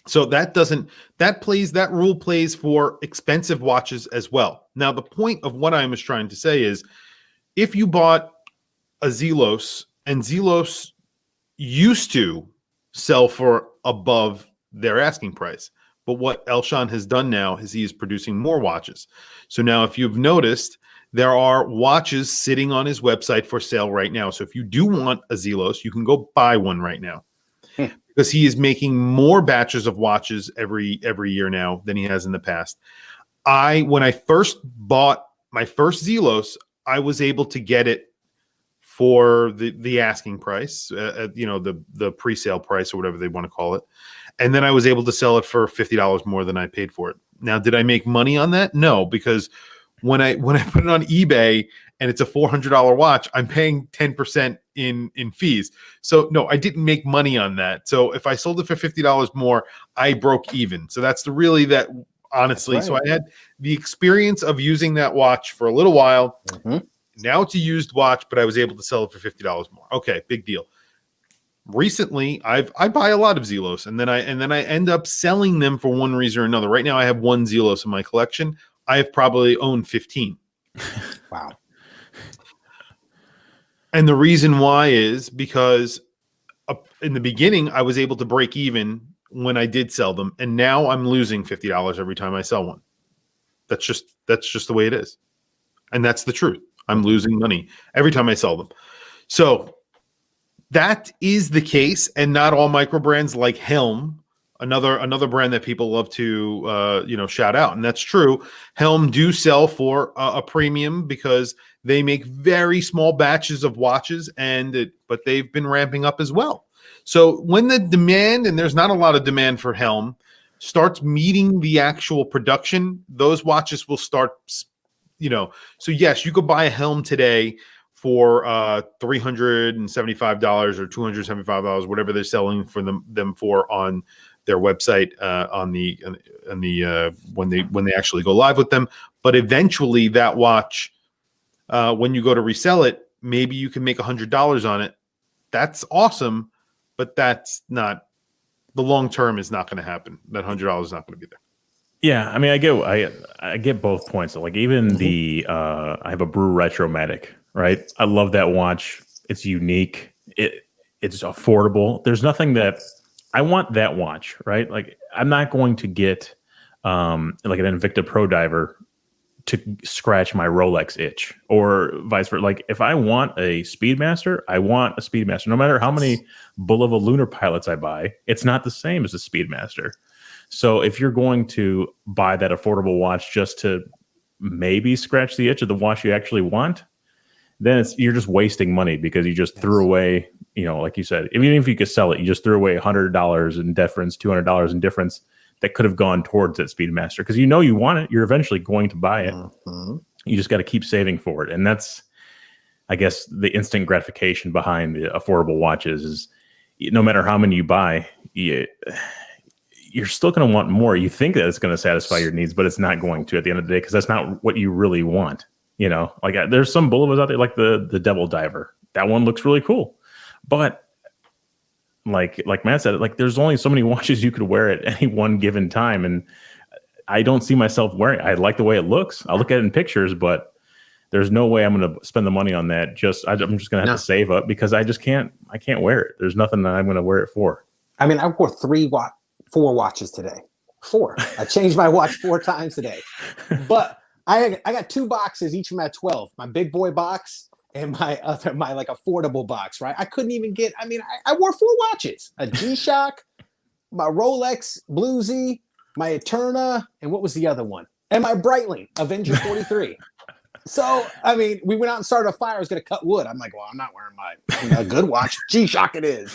So that rule plays for expensive watches as well. Now, the point of what I was trying to say is if you bought a Zelos, and Zelos used to sell for above their asking price, but what Elshan has done now is he is producing more watches. So now if you've noticed, there are watches sitting on his website for sale right now. So if you do want a Zelos, you can go buy one right now. Because he is making more batches of watches every year now than he has in the past. When I first bought my first Zelos, I was able to get it for the asking price, the pre-sale price or whatever they want to call it. And then I was able to sell it for $50 more than I paid for it. Now, did I make money on that? No, because when I put it on eBay and it's a $400 watch, I'm paying 10% in fees. So no, I didn't make money on that. So if I sold it for $50 more, I broke even. So that's honestly. Right. So I had the experience of using that watch for a little while. Mm-hmm. Now it's a used watch, but I was able to sell it for $50 more. Okay, big deal. Recently, I buy a lot of Zelos, and then I end up selling them for one reason or another. Right now, I have one Zelos in my collection. I have probably owned 15. Wow. And the reason why is because in the beginning, I was able to break even when I did sell them. And now I'm losing $50 every time I sell one. That's just the way it is. And that's the truth. I'm losing money every time I sell them. So that is the case. And not all micro brands like Helm, another brand that people love to shout out, and that's true. Helm do sell for a premium because they make very small batches of watches, but they've been ramping up as well. So when the demand, and there's not a lot of demand for Helm, starts meeting the actual production, those watches will start. So yes, you could buy a Helm today for $375 or $275, whatever they're selling for them for on their website when they actually go live with them. But eventually that watch, when you go to resell it, maybe you can make $100 on it. That's awesome, but that's not the long term is not going to happen. That $100 is not going to be there. Yeah, I mean, I get both points. Like even I have a Brew Retromatic, right? I love that watch. It's unique. It's affordable. There's nothing that I want that watch, right? Like I'm not going to get like an Invicta Pro Diver to scratch my Rolex itch or vice versa. Like if I want a Speedmaster, I want a Speedmaster. No matter how many Bulova Lunar Pilots I buy, it's not the same as a Speedmaster. So if you're going to buy that affordable watch just to maybe scratch the itch of the watch you actually want, then you're just wasting money because you just threw away, like you said, even if you could sell it, you just threw away $100 in difference, $200 in difference that could have gone towards that Speedmaster because you want it. You're eventually going to buy it. Mm-hmm. You just got to keep saving for it. And that's, I guess, the instant gratification behind the affordable watches is no matter how many you buy, you're still going to want more. You think that it's going to satisfy your needs, but it's not going to at the end of the day because that's not what you really want. Like there's some Bulovas out there like the Devil Diver. That one looks really cool. But like Matt said, like there's only so many watches you could wear at any one given time. And I don't see myself wearing it. I like the way it looks. I'll look at it in pictures, but there's no way I'm going to spend the money on that. I'm just going to have to save up because I can't wear it. There's nothing that I'm going to wear it for. I mean, I wore 4 watches today. 4. I changed my watch 4 times today. But I got 2 boxes, each of them at 12. My big boy box and my like affordable box, right? I couldn't even get, I wore 4 watches. A G-Shock, my Rolex Blue Z, my Eterna, and what was the other one? And my Breitling Avenger 43. So, we went out and started a fire. I was going to cut wood. I'm like, well, I'm not wearing my good watch. G-Shock it is,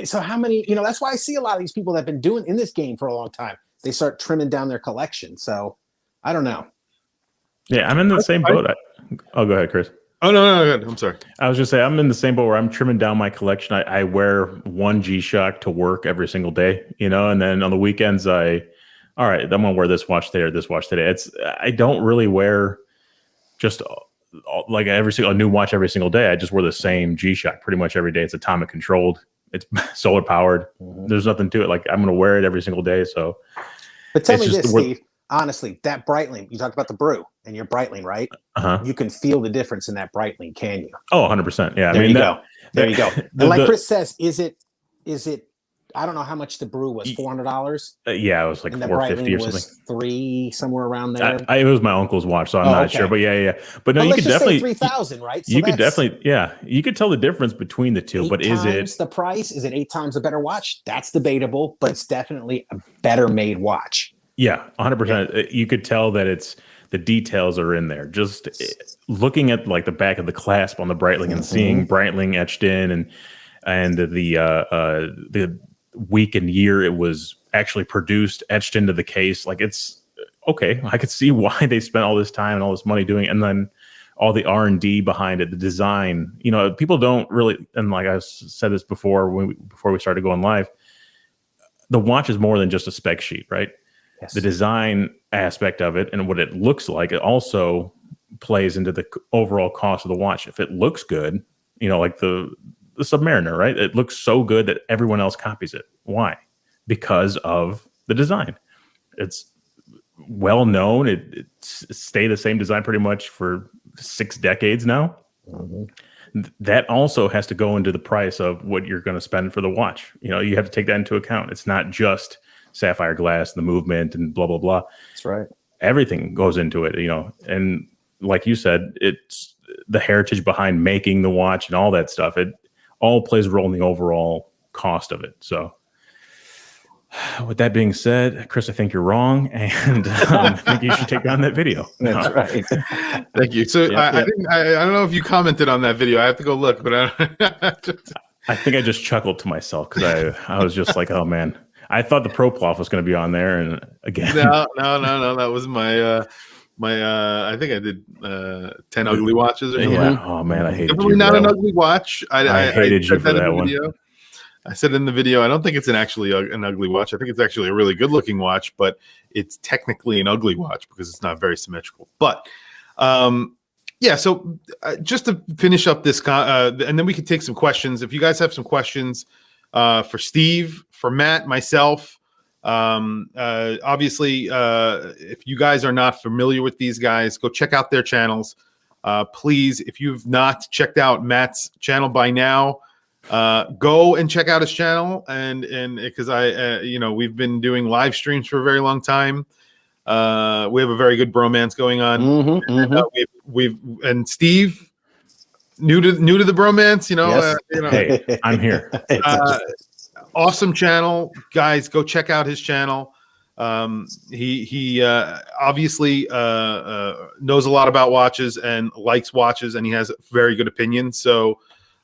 So how many, that's why I see a lot of these people that have been doing in this game for a long time. They start trimming down their collection. So I don't know. Yeah, I'm in the same boat. Go ahead, Chris. Oh no, I'm sorry. I was just saying I'm in the same boat where I'm trimming down my collection. I wear one G-Shock to work every single day, and then on the weekends all right, I'm gonna wear this watch today or this watch today. I don't really wear just like a new watch every single day. I just wear the same G-Shock pretty much every day. It's atomic controlled. It's solar powered. Mm-hmm. There's nothing to it. Like I'm gonna wear it every single day. So, but tell me this, Steve. Honestly, that Breitling, you talked about the Brew and your Breitling, right? You can feel the difference in that Breitling, can you? Oh, 100%. Yeah. There you go. And like Chris says, is it, I don't know how much the Brew was, $400? Yeah, it was like $450 or something. $3, somewhere around there. It was my uncle's watch, so I'm not sure. But yeah. But no, you could definitely $3,000, right? So you could definitely, you could tell the difference between the two. But is it the price? Is it 8 times a better watch? That's debatable, but it's definitely a better made watch. Yeah, 100%. Yeah. You could tell that the details are in there. Just looking at like the back of the clasp on the Breitling and seeing Breitling etched in, and the week and year it was actually produced, etched into the case. Like it's okay. I could see why they spent all this time and all this money doing it. And then all the R&D behind it, the design. People don't really, and like I said this before before we started going live, the watch is more than just a spec sheet, right? Yes. The design aspect of it and what it looks like, it also plays into the overall cost of the watch. If it looks good, like the Submariner, right? It looks so good that everyone else copies it. Why? Because of the design. It's well known. It's stayed the same design pretty much for 6 decades now. That also has to go into the price of what you're going to spend for the watch. You have to take that into account. It's not just sapphire glass, the movement, and blah blah blah. That's right. Everything goes into it, and like you said, it's the heritage behind making the watch and all that stuff. It all plays a role in the overall cost of it. So, with that being said, Chris, I think you're wrong, and I think you should take down that video. That's right. Thank you. So I don't know if you commented on that video. I have to go look, but I think I just chuckled to myself because I was just like, oh man. I thought the ProPlof was going to be on there, and again, no. That was my I think I did 10 ugly watches or something. Yeah. Oh man, I hated Definitely you. Not an ugly watch. I hated you for that one. I said in the video, I don't think it's an ugly watch. I think it's actually a really good looking watch, but it's technically an ugly watch because it's not very symmetrical. But yeah, so just to finish up this, and then we can take some questions. If you guys have some questions for Steve, for Matt, myself, obviously, if you guys are not familiar with these guys, go check out their channels. Please, if you've not checked out Matt's channel by now, go and check out his channel. And because we've been doing live streams for a very long time. We have a very good bromance going on. And Steve, new to the bromance, Yes. Hey, I'm here. Awesome channel, guys. Go check out his channel. He obviously knows a lot about watches and likes watches, and he has very good opinions. So,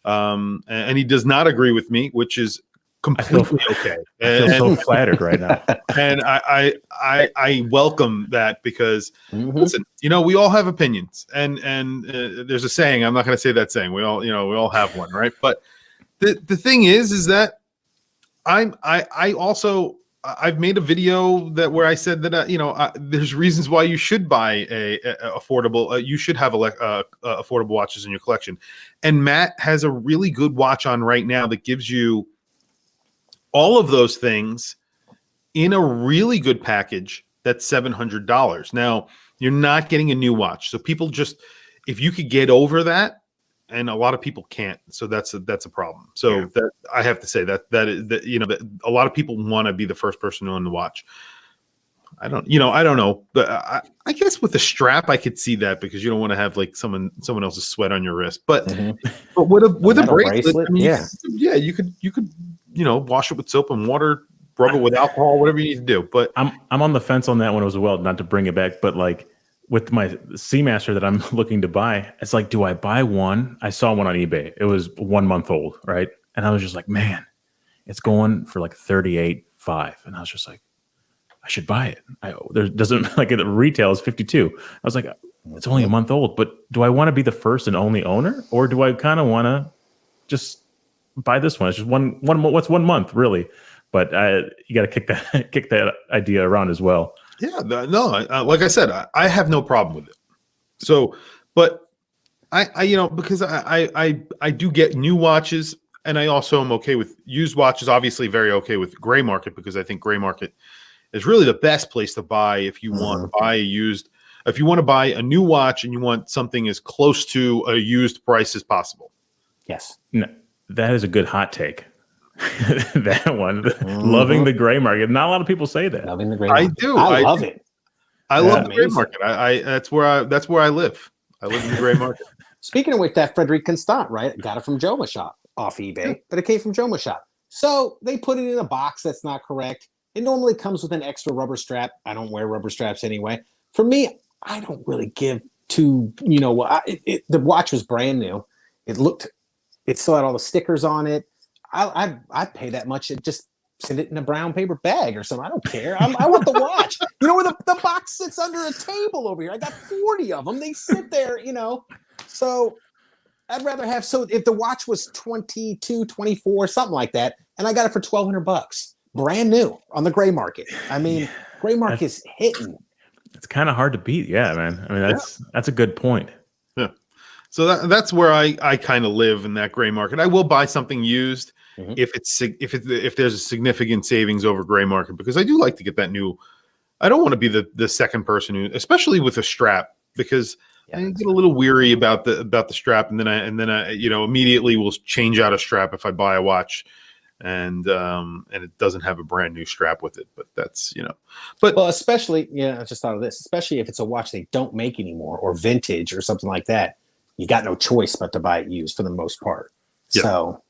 and he does not agree with me, which is completely okay. I feel so flattered right now. And I welcome that because listen, we all have opinions, and there's a saying. I'm not going to say that saying. We all have one, right? But the thing is that I've made a video where I said that there's reasons why you should buy a affordable. You should have affordable watches in your collection, and Matt has a really good watch on right now that gives you all of those things in a really good package. That's $700. Now you're not getting a new watch, so people if you could get over that. And a lot of people can't, so that's a problem. So that I have to say that a lot of people want to be the first person to own the watch. I don't know, but I guess with the strap I could see that because you don't want to have like someone else's sweat on your wrist. But with a bracelet, I mean, you could wash it with soap and water, rub it with alcohol, whatever you need to do. But I'm on the fence on that one as well. Not to bring it back, but like. With my Seamaster that I'm looking to buy, it's like, do I buy one? I saw one on eBay. It was 1 month old, right? And I was just like, man, it's going for like $38,500. And I was just like, I should buy it. There doesn't like the retail is 52. I was like, it's only a month old, but do I want to be the first and only owner, or do I kind of want to just buy this one? It's just one. What's 1 month really? But you got to kick that idea around as well. Yeah, like I said, I have no problem with it. So, but I because I do get new watches, and I also am okay with used watches. Obviously, very okay with gray market, because I think gray market is really the best place to buy if you want to buy a used. If you want to buy a new watch and you want something as close to a used price as possible. Yes, no, that is a good hot take. That one, loving the gray market. Not a lot of people say that. Loving the gray market. I do. I love it. I love the gray market. That's where I live. I live in the gray market. Speaking of which, that Frederic Constant, right? Got it from Joma Shop off eBay, but it came from Joma Shop. So they put it in a box that's not correct. It normally comes with an extra rubber strap. I don't wear rubber straps anyway. For me, I don't really give to, the watch was brand new. It still had all the stickers on it. I'd pay that much and just send it in a brown paper bag or something. I don't care. I want the watch. Where the box sits under a table over here. I got 40 of them. They sit there, So I'd rather have, so if the watch was 22, 24, something like that, and I got it for $1,200, brand new on the gray market. I mean, gray market is hitting. It's kind of hard to beat. Yeah, man. I mean, that's a good point. Yeah. So that's where I kind of live, in that gray market. I will buy something used if there's a significant savings over gray market, because I do like to get that new. I don't want to be the second person who, especially with a strap, because I get a little weary about the strap, and then I immediately will change out a strap if I buy a watch, and it doesn't have a brand new strap with it. But that's well, especially I just thought of this, especially if it's a watch they don't make anymore or vintage or something like that. You got no choice but to buy it used for the most part. Yeah. So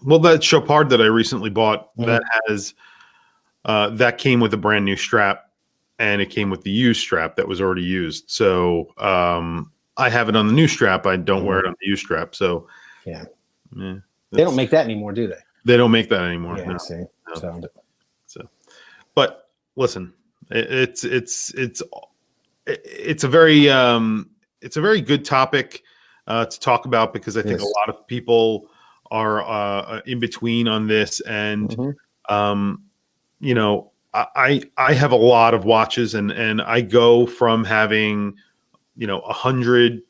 well, that Chopard that I recently bought, that has that came with a brand new strap, and it came with the used strap that was already used. So I have it on the new strap. I don't wear it on the used strap. So they don't make that anymore, do they? They don't make that anymore. Yeah, no. I see. No. So, but listen, it's a very good topic to talk about, because I think a lot of people are in between on this, and I have a lot of watches, and I go from having 100,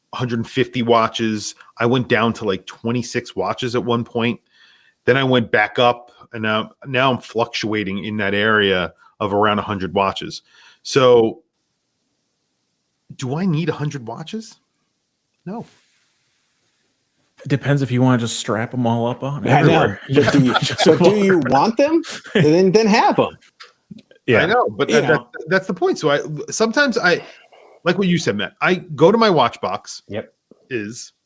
150 watches. I went down to like 26 watches at one point. Then I went back up, and now I'm fluctuating in that area of around 100 watches. So do I need 100 watches? No. It depends if you want to just strap them all up on everywhere. Do you want them? Then have them. Yeah, I know, but that's the point. So sometimes like what you said, Matt. I go to my watch box. Yep.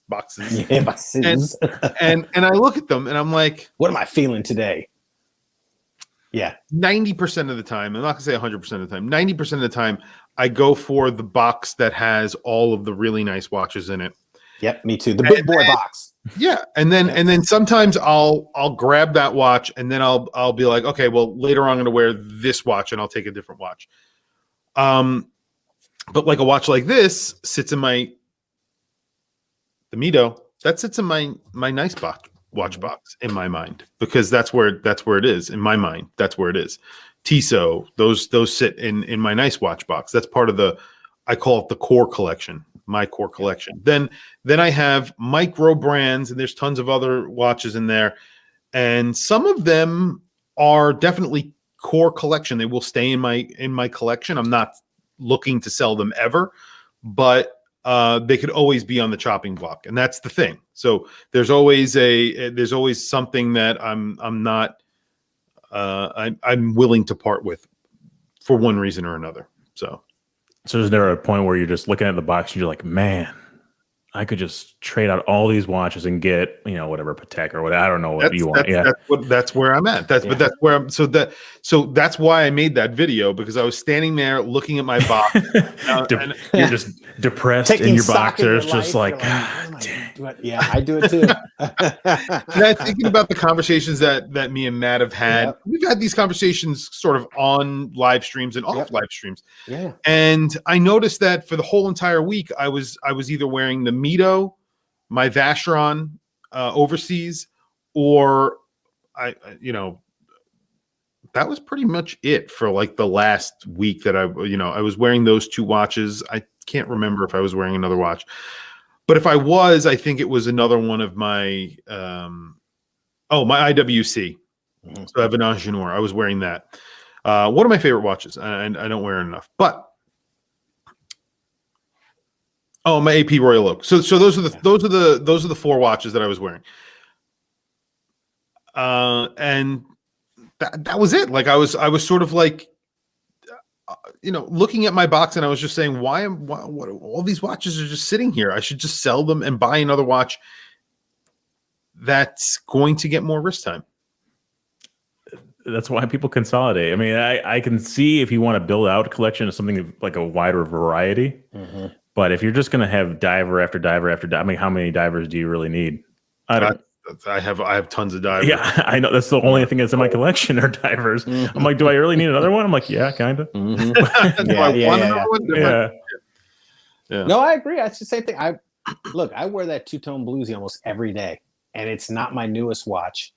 Boxes. Yeah, boxes. And I look at them, and I'm like, what am I feeling today? Yeah. 90% of the time, I'm not gonna say 100% of the time, 90% of the time, I go for the box that has all of the really nice watches in it. Yep, me too. The big boy box. Yeah, and then sometimes I'll grab that watch, and then I'll be like, okay, well, later on I'm going to wear this watch, and I'll take a different watch. But like a watch like this sits in the Mito, that sits in my nice watch box in my mind, because that's where it is in my mind. That's where it is. Tissot, those sit in my nice watch box. That's part of I call it the core collection. My core collection. Then I have micro brands, and there's tons of other watches in there, and some of them are definitely core collection. They will stay in my collection. I'm not looking to sell them ever, but they could always be on the chopping block, and that's the thing. So there's always something that I'm not I'm willing to part with for one reason or another. So is there a point where you're just looking at the box and you're like, man, I could just trade out all these watches and get, whatever Patek or whatever. I don't know what you want. That's where I'm at. But that's where I'm. So that's why I made that video, because I was standing there looking at my box. And you're just depressed in your boxers, just like, yeah, I do it too. And I'm thinking about the conversations that me and Matt have had. Yep. We've had these conversations sort of on live streams and off live streams. Yeah. And I noticed that for the whole entire week, I was either wearing the Mito, my Vacheron overseas, or that was pretty much it for like the last week that I was wearing those two watches. I can't remember if I was wearing another watch, but if I was, I think it was another one of my my IWC. Mm-hmm. So Evan Agenor, I was wearing that. One of my favorite watches, and I don't wear it enough, but. Oh, my AP Royal Oak. So those are the four watches that I was wearing. And that was it. Like I was sort of like, looking at my box, and I was just saying, why all these watches are just sitting here? I should just sell them and buy another watch that's going to get more wrist time. That's why people consolidate. I mean, I can see if you want to build out a collection of something like a wider variety. Mm-hmm. But if you're just going to have diver after diver after diver, I mean, how many divers do you really need? I have tons of divers. Yeah, I know. That's the only thing that's in my collection are divers. Mm-hmm. I'm like, do I really need another one? I'm like, yeah, kind of. Mm-hmm. Yeah. No, I agree. It's the same thing. I wear that two-tone bluesy almost every day, and it's not my newest watch,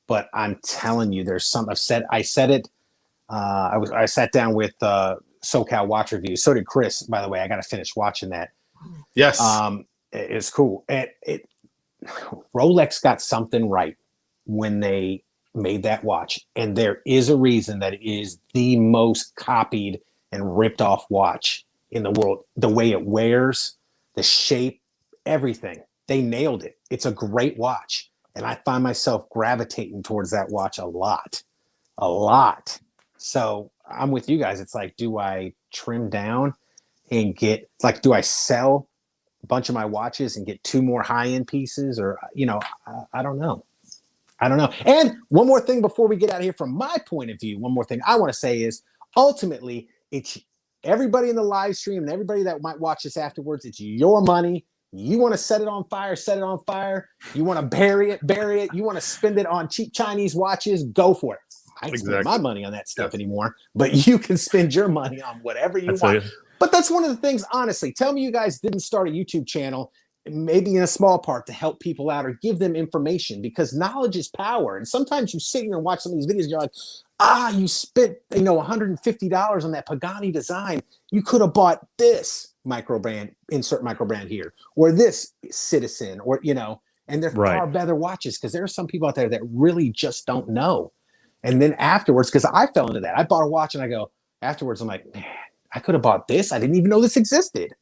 but I'm telling you, there's some. I said it. I sat down with SoCal Watch Review. So did Chris, by the way. I got to finish watching that. Yes. It's cool. Rolex got something right when they made that watch. And there is a reason that it is the most copied and ripped off watch in the world. The way it wears, the shape, everything. They nailed it. It's a great watch. And I find myself gravitating towards that watch a lot. So I'm with you guys. It's like, do I trim down and do I sell a bunch of my watches and get two more high-end pieces? Or, I don't know. And one more thing before we get out of here, from my point of view, one more thing I want to say is, ultimately, it's everybody in the live stream and everybody that might watch this afterwards, it's your money. You want to set it on fire, set it on fire. You want to bury it. You want to spend it on cheap Chinese watches, go for it. I don't spend my money on that stuff anymore, but you can spend your money on whatever you want. But that's one of the things, honestly. Tell me you guys didn't start a YouTube channel, maybe in a small part, to help people out or give them information, because knowledge is power. And sometimes you sit here and watch some of these videos and you're like, you spent $150 on that Pagani design. You could have bought this microbrand, insert microbrand here, or this Citizen, or and they're far better watches, because there are some people out there that really just don't know. And then afterwards, because I fell into that, I bought a watch and I go, afterwards, I'm like, man, I could have bought this. I didn't even know this existed.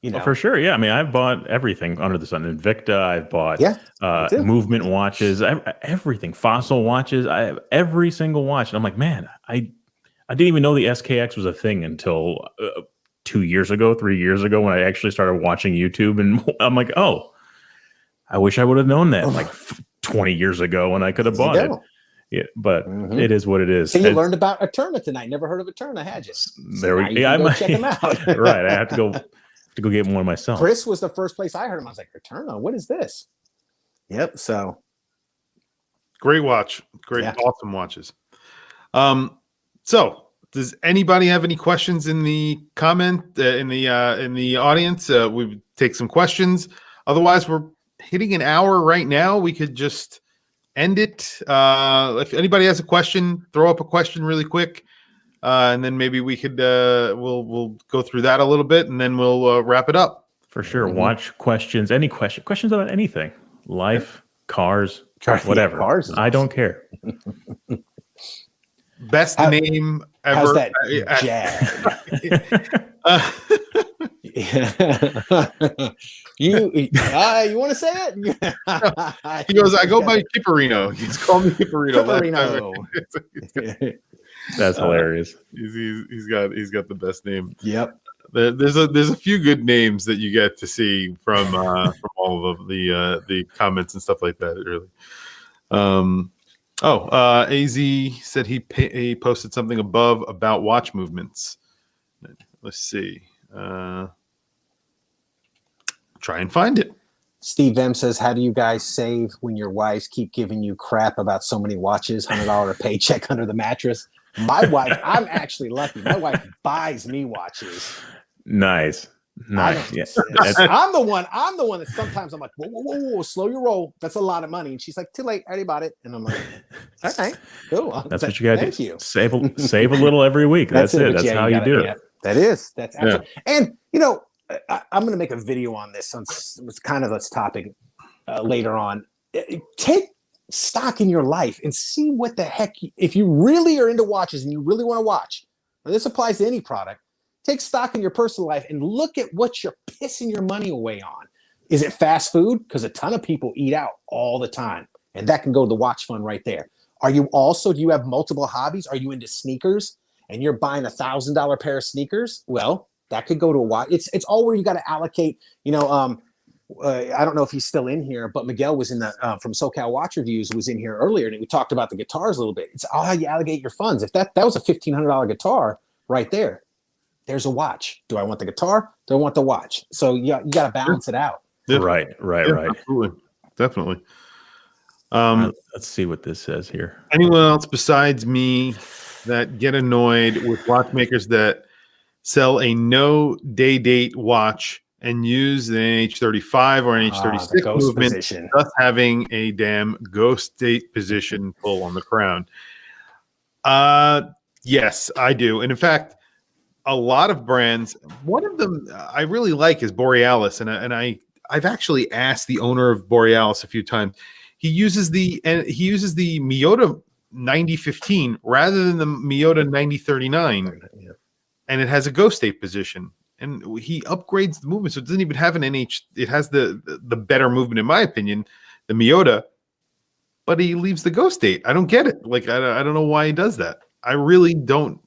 Well, for sure. Yeah. I mean, I've bought everything under the sun. Invicta, I've bought movement watches, everything, Fossil watches. I have every single watch. And I'm like, man, I didn't even know the SKX was a thing until 3 years ago, when I actually started watching YouTube. And I'm like, oh, I wish I would have known that like 20 years ago when I could have bought it. Yeah, but it is what it is. So you learned about Eterna tonight. Never heard of Eterna, had you? There we go. Yeah, I might check them out. Right, I have to go get one myself. Chris was the first place I heard him. I was like, Eterna, what is this? Yep. So great watch, awesome watches. So does anybody have any questions in the comment in the audience? We take some questions. Otherwise, we're hitting an hour right now. We could just end it. If anybody has a question, throw up a question really quick, and then maybe we could we'll go through that a little bit, and then we'll wrap it up. For sure. Watch questions, any questions about anything, life, cars, whatever. Cars. I don't care. Best name ever. How's that Jag? You want to say it? He goes, I go by Kipperino. He's called me Kipperino. That's hilarious. He's got the best name. Yep. There's a few good names that you get to see from all of the comments and stuff like that. Really. Az said he posted something above about watch movements. Let's see. Try and find it. Steve M says, "How do you guys save when your wives keep giving you crap about so many watches? $100 a paycheck under the mattress." My wife, I'm actually lucky. My wife buys me watches. Nice. Yes. I'm the one that sometimes I'm like, whoa, slow your roll. That's a lot of money. And she's like, too late, I already bought it. And I'm like, all right, cool. That's what you got to do. Thank you. Save a little every week. That's it. That's how you do it. That's absolutely. And I'm going to make a video on this. It's kind of this topic later on. Take stock in your life and see what the heck. If you really are into watches and you really want to watch, and this applies to any product, take stock in your personal life and look at what you're pissing your money away on. Is it fast food? Because a ton of people eat out all the time, and that can go to the watch fund right there. Do you have multiple hobbies? Are you into sneakers and you're buying $1,000 pair of sneakers? Well, that could go to a watch. It's all where you got to allocate. I don't know if he's still in here, but Miguel was in the from SoCal Watch Reviews was in here earlier, and we talked about the guitars a little bit. It's all how you allocate your funds. If that was a $1,500 guitar right there, there's a watch. Do I want the guitar? Do I want the watch? So you got to balance it out. Yeah. Right. Absolutely. Definitely. Let's see what this says here. Anyone else besides me that get annoyed with watchmakers that sell a no day date watch and use an NH35 or an NH36 movement, position, thus having a damn ghost date position pull on the crown? Yes, I do. And in fact, a lot of brands, one of them I really like is Borealis, and I've actually asked the owner of Borealis a few times. He uses the Miyota 9015 rather than the Miyota 9039, and it has a ghost state position. And he upgrades the movement, so it doesn't even have an NH. It has the better movement, in my opinion, the Miyota, but he leaves the ghost state. I don't get it. Like I don't know why he does that. I really don't.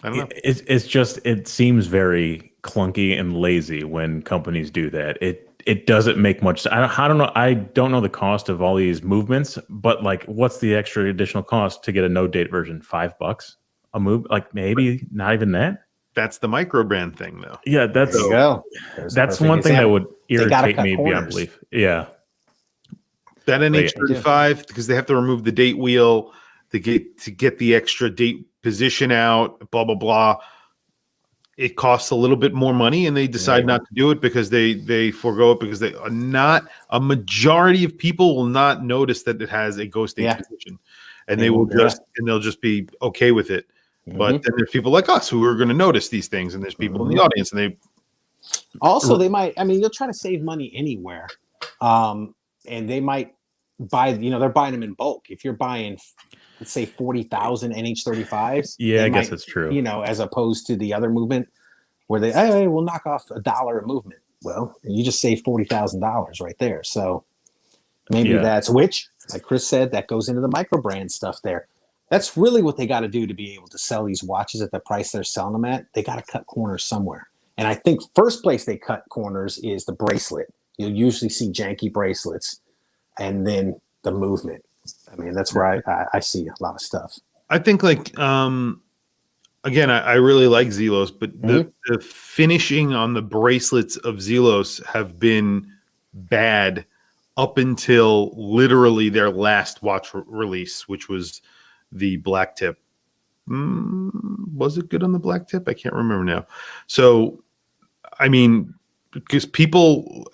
I don't know. It's just it seems very clunky and lazy when companies do that. It doesn't make much sense. I don't know. I don't know the cost of all these movements, but like, what's the extra additional cost to get a no date version? $5 a move? Like maybe not even that. That's the micro brand thing, though. Yeah, that's one thing that would irritate me beyond belief. Yeah, that NH35 because they have to remove the date wheel to get the extra date position out. Blah blah blah. It costs a little bit more money, and they decide not to do it because they forego it because they are not. A majority of people will not notice that it has a ghost date position, and they'll just be okay with it. But then there's people like us who are going to notice these things, and there's people in the audience, and they might. I mean, you'll try to save money anywhere, and they might buy. They're buying them in bulk. If you're buying, let's say 40,000 NH35s, I guess that's true. As opposed to the other movement where they will knock off $1 a movement. Well, you just save $40,000 right there. So maybe that's which, like Chris said, that goes into the micro brand stuff there. That's really what they got to do to be able to sell these watches at the price they're selling them at. They got to cut corners somewhere. And I think first place they cut corners is the bracelet. You'll usually see janky bracelets and then the movement. I mean, that's where I see a lot of stuff. I think again, I really like Zelos, but the finishing on the bracelets of Zelos have been bad up until literally their last watch release, which was the black tip. Was it good on the black tip? I can't remember now. So, I mean, because people,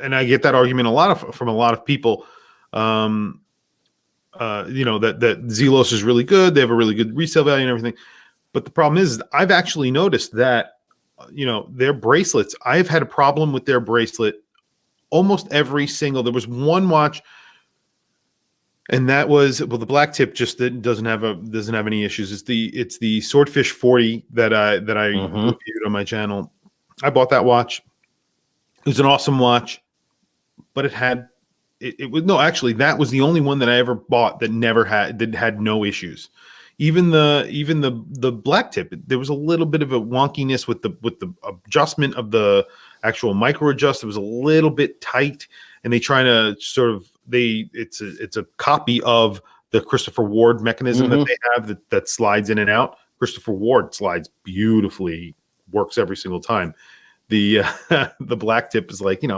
and I get that argument from a lot of people, that Zelos is really good. They have a really good resale value and everything. But the problem is I've actually noticed that, their bracelets, I've had a problem with their bracelet almost every single. There was one watch, and that was the black tip just doesn't have any issues. It's the Swordfish 40 that I reviewed on my channel. I bought that watch. It was an awesome watch, but that was the only one that I ever bought that had no issues. even the black tip, there was a little bit of a wonkiness with the adjustment of the actual micro adjust. It was a little bit tight, and they try to sort of it's a copy of the Christopher Ward mechanism that they have that slides in and out. Christopher Ward slides beautifully, works every single time. The the black tip is like, you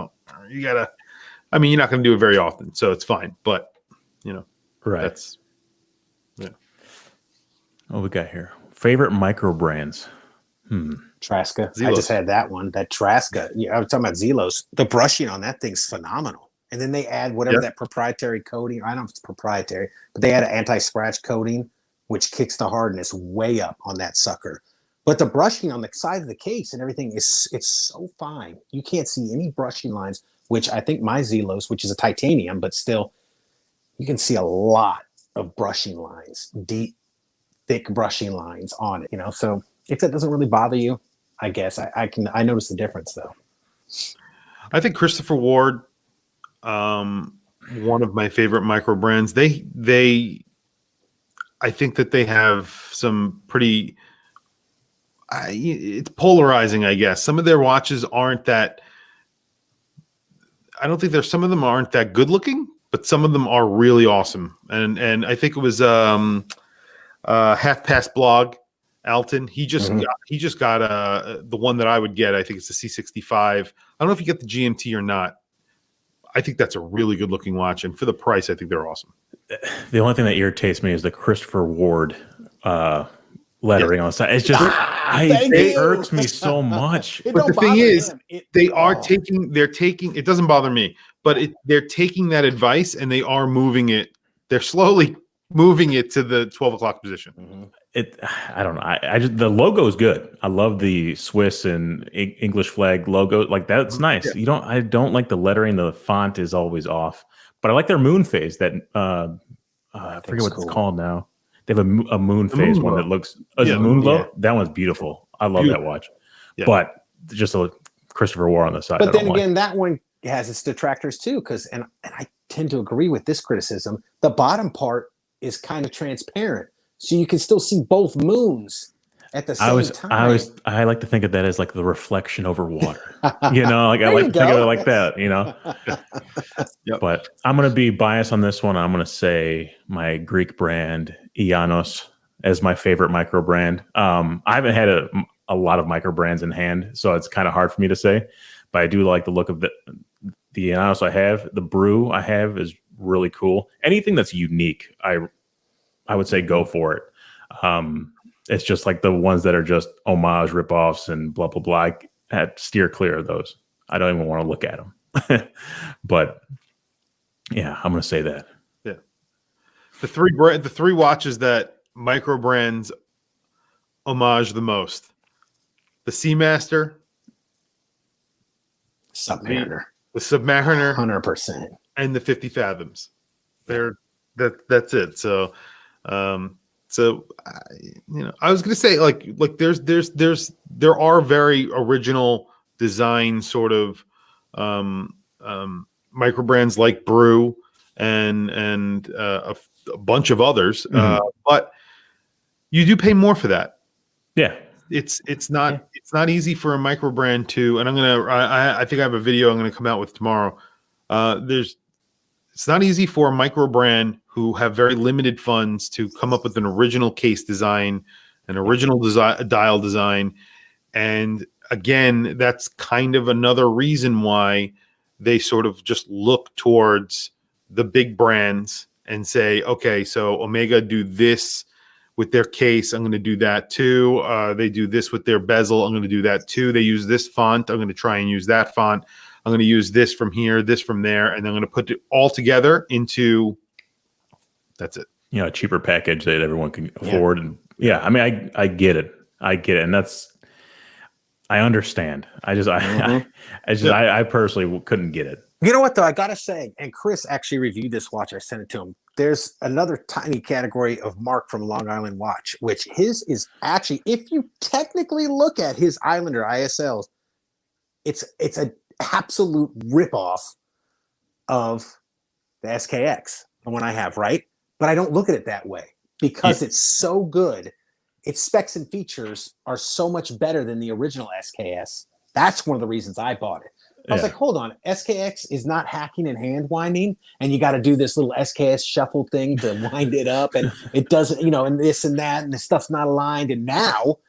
gotta. I mean, you're not going to do it very often, so it's fine. But right. That's What we got here? Favorite micro brands. Traska. Zelos. I just had that one. That Traska. Yeah, I was talking about Zelos. The brushing on that thing's phenomenal. And then they add whatever that proprietary coating. I don't know if it's proprietary, but they add an anti-scratch coating, which kicks the hardness way up on that sucker. But the brushing on the side of the case and everything it's so fine. You can't see any brushing lines, which I think my Zelos, which is a titanium, but still, you can see a lot of brushing lines, deep, thick brushing lines on it. So if that doesn't really bother you, I guess I notice the difference though. I think Christopher Ward, one of my favorite micro brands. I think that they have some pretty. It's polarizing, I guess. Some of their watches aren't that. I don't think some of them aren't that good looking, but some of them are really awesome. And I think it was Half Past Blog, Alton. He just got the one that I would get. I think it's the C65. I don't know if you get the GMT or not. I think that's a really good looking watch, and for the price, I think they're awesome. The only thing that irritates me is the Christopher Ward lettering on the side. It's just it irks me so much. But the thing is, they're taking. It doesn't bother me, but they're taking that advice and they are moving it. They're slowly moving it to the 12 o'clock position. I don't know. I just the logo is good. I love the Swiss and English flag logo. Like that's nice. Yeah. I don't like the lettering. The font is always off, but I like their moon phase. That I forget what it's called now. They have a moon phase one that looks moon glow. Yeah. That one's beautiful. I love that watch. Yeah. But just a Christopher Ward on the side. But then again, that one has its detractors too, and I tend to agree with this criticism. The bottom part is kind of transparent, so you can still see both moons at the same time. I like to think of that as like the reflection over water. I like to think of it like that. Yep. But I'm gonna be biased on this one. I'm gonna say my Greek brand Ianos as my favorite micro brand. I haven't had a lot of micro brands in hand, so it's kind of hard for me to say. But I do like the look of the Ianos I have. The brew I have is really cool. Anything that's unique, I would say go for it. It's just like the ones that are just homage ripoffs and blah blah blah. I steer clear of those. I don't even want to look at them. But yeah, I'm going to say that. Yeah, the three watches that micro brands homage the most: the Seamaster, Submariner, the Submariner, 100%, and the 50 Fathoms. That's it. So, I was gonna say like there are very original design sort of micro brands like Brew and a bunch of others, but you do pay more for that. Yeah. It's not easy for a micro brand to, and I think I have a video I'm gonna come out with tomorrow. It's not easy for a micro brand who have very limited funds to come up with an original case design, an original dial design. And again, that's kind of another reason why they sort of just look towards the big brands and say, okay, so Omega do this with their case, I'm going to do that too. They do this with their bezel, I'm going to do that too. They use this font, I'm going to try and use that font. I'm going to use this from here, this from there, and I'm going to put it all together into. That's it. A cheaper package that everyone can afford, and I mean, I get it, and I understand. I personally couldn't get it. You know what though? I gotta say, and Chris actually reviewed this watch. I sent it to him. There's another tiny category of Mark from Long Island Watch, which his is actually, if you technically look at his Islander ISLs, it's a absolute ripoff of the SKX, the one I have, right? But I don't look at it that way. because it's so good. Its specs and features are so much better than the original SKS. That's one of the reasons I bought it. I was like, hold on, SKX is not hacking and hand winding, and you got to do this little SKS shuffle thing to wind it up, and it doesn't, and this and that, and the stuff's not aligned. And now,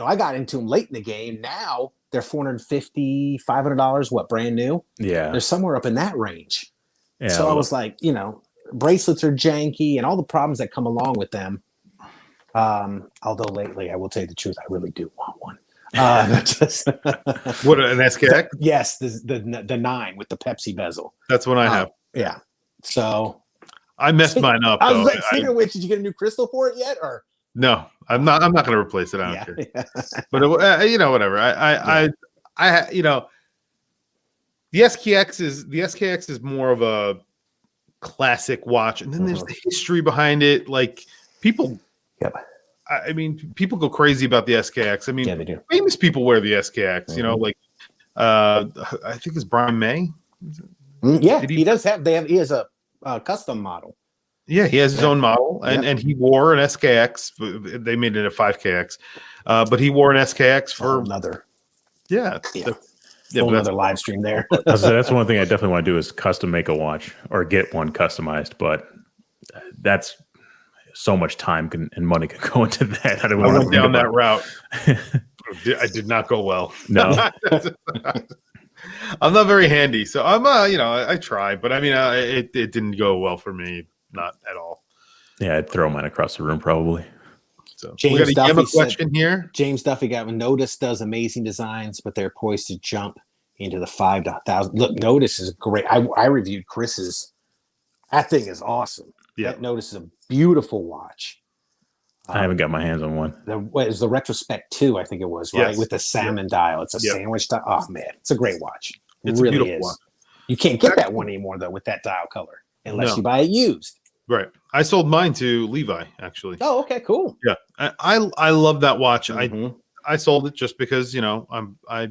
I got into them late in the game. Now they're $450, $500, what, brand new? Yeah. They're somewhere up in that range. Yeah, so I was like, bracelets are janky and all the problems that come along with them. Although lately, I will tell you the truth, I really do want one. What, an SKX? Yes, the 9 with the Pepsi bezel. That's what I have. Yeah. So I messed mine up. I was like, speaking of which, did you get a new crystal for it yet? Or no, I'm not going to replace it. I don't care. Yeah. But whatever. The SKX is more of a classic watch, and then there's the history behind it. Like people. Yep. I mean, people go crazy about the SKX. I mean, they do. Famous people wear the SKX. I think it's Brian May. Yeah, he does have. He has a custom model. Yeah, he has his own model, and he wore an SKX. They made it a 5KX, but he wore an SKX for another. Yeah. Another live stream there. That's one thing I definitely want to do is custom make a watch or get one customized, but that's so much time and money can go into that. I went down that route. I did not go well. No. I'm not very handy, so I'm I try, but I mean it didn't go well for me, not at all. Yeah, I'd throw mine across the room probably. So James we got a question here. James Duffy got Notice does amazing designs, but they're poised to jump into the 5,000. Look, Notice is great. I reviewed Chris's. That thing is awesome. Yeah, that Notice is a beautiful watch. I haven't got my hands on one. It was the Retrospect 2, I think it was, right? Yes. With the salmon dial. It's a sandwich dial. Oh man, it's a great watch. It's really a beautiful watch. You can't get that one anymore though with that dial color unless you buy it used. Right. I sold mine to Levi actually. Oh, okay, cool. Yeah, I love that watch. I sold it just because I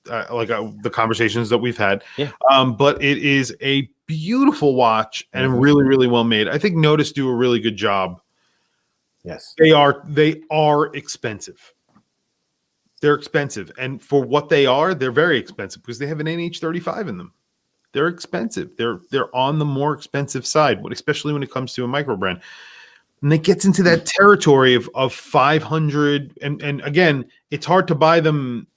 like the conversations that we've had. Yeah. But it is a beautiful watch and really, really well made. I think Notice do a really good job. Yes. They are expensive. They're expensive. And for what they are, they're very expensive because they have an NH35 in them. They're expensive. They're on the more expensive side, especially when it comes to a micro brand. And it gets into that territory of 500. And again, it's hard to buy them.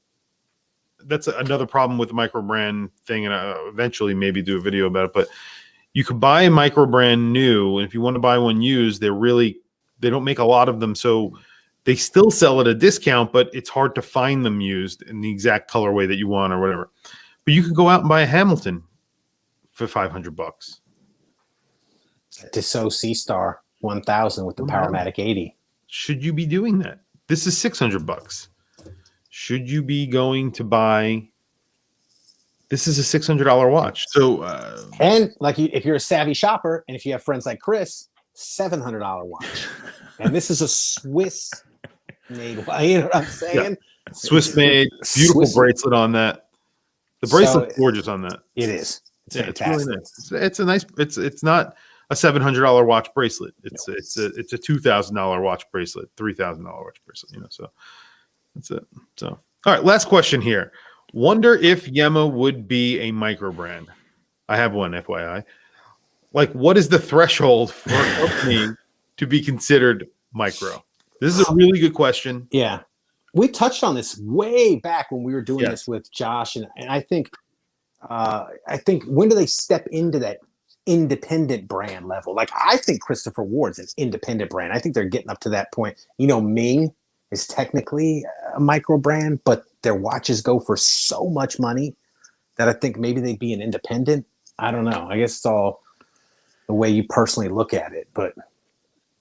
That's another problem with the micro brand thing. And I'll eventually maybe do a video about it. But you could buy a micro brand new. And if you want to buy one used, they don't make a lot of them. So they still sell at a discount, but it's hard to find them used in the exact colorway that you want or whatever. But you could go out and buy a Hamilton for $500. Tissot C-Star 1000 with the Powermatic 80. Should you be doing that? This is $600. Should you be going to buy? This is a $600 watch. So, and like if you're a savvy shopper, and if you have friends like Chris, $700 watch, and this is a Swiss made. You know what I'm saying? Yeah. Swiss made, beautiful bracelet on that. The bracelet's gorgeous on that. It is. It's really nice. It's a nice. It's not a $700 watch bracelet. It's a $2,000 watch bracelet, $3,000 watch bracelet. So that's it. So all right, last question here. Wonder if Yema would be a micro brand. I have one, FYI. Like, what is the threshold for a company to be considered micro? This is a really good question. Yeah, we touched on this way back when we were doing this with Josh, and I think when do they step into that independent brand level? Like, I think Christopher Ward's an independent brand. I think they're getting up to that point. Ming is technically a micro brand, but their watches go for so much money that I think maybe they'd be an independent. I don't know. I guess it's all the way you personally look at it, but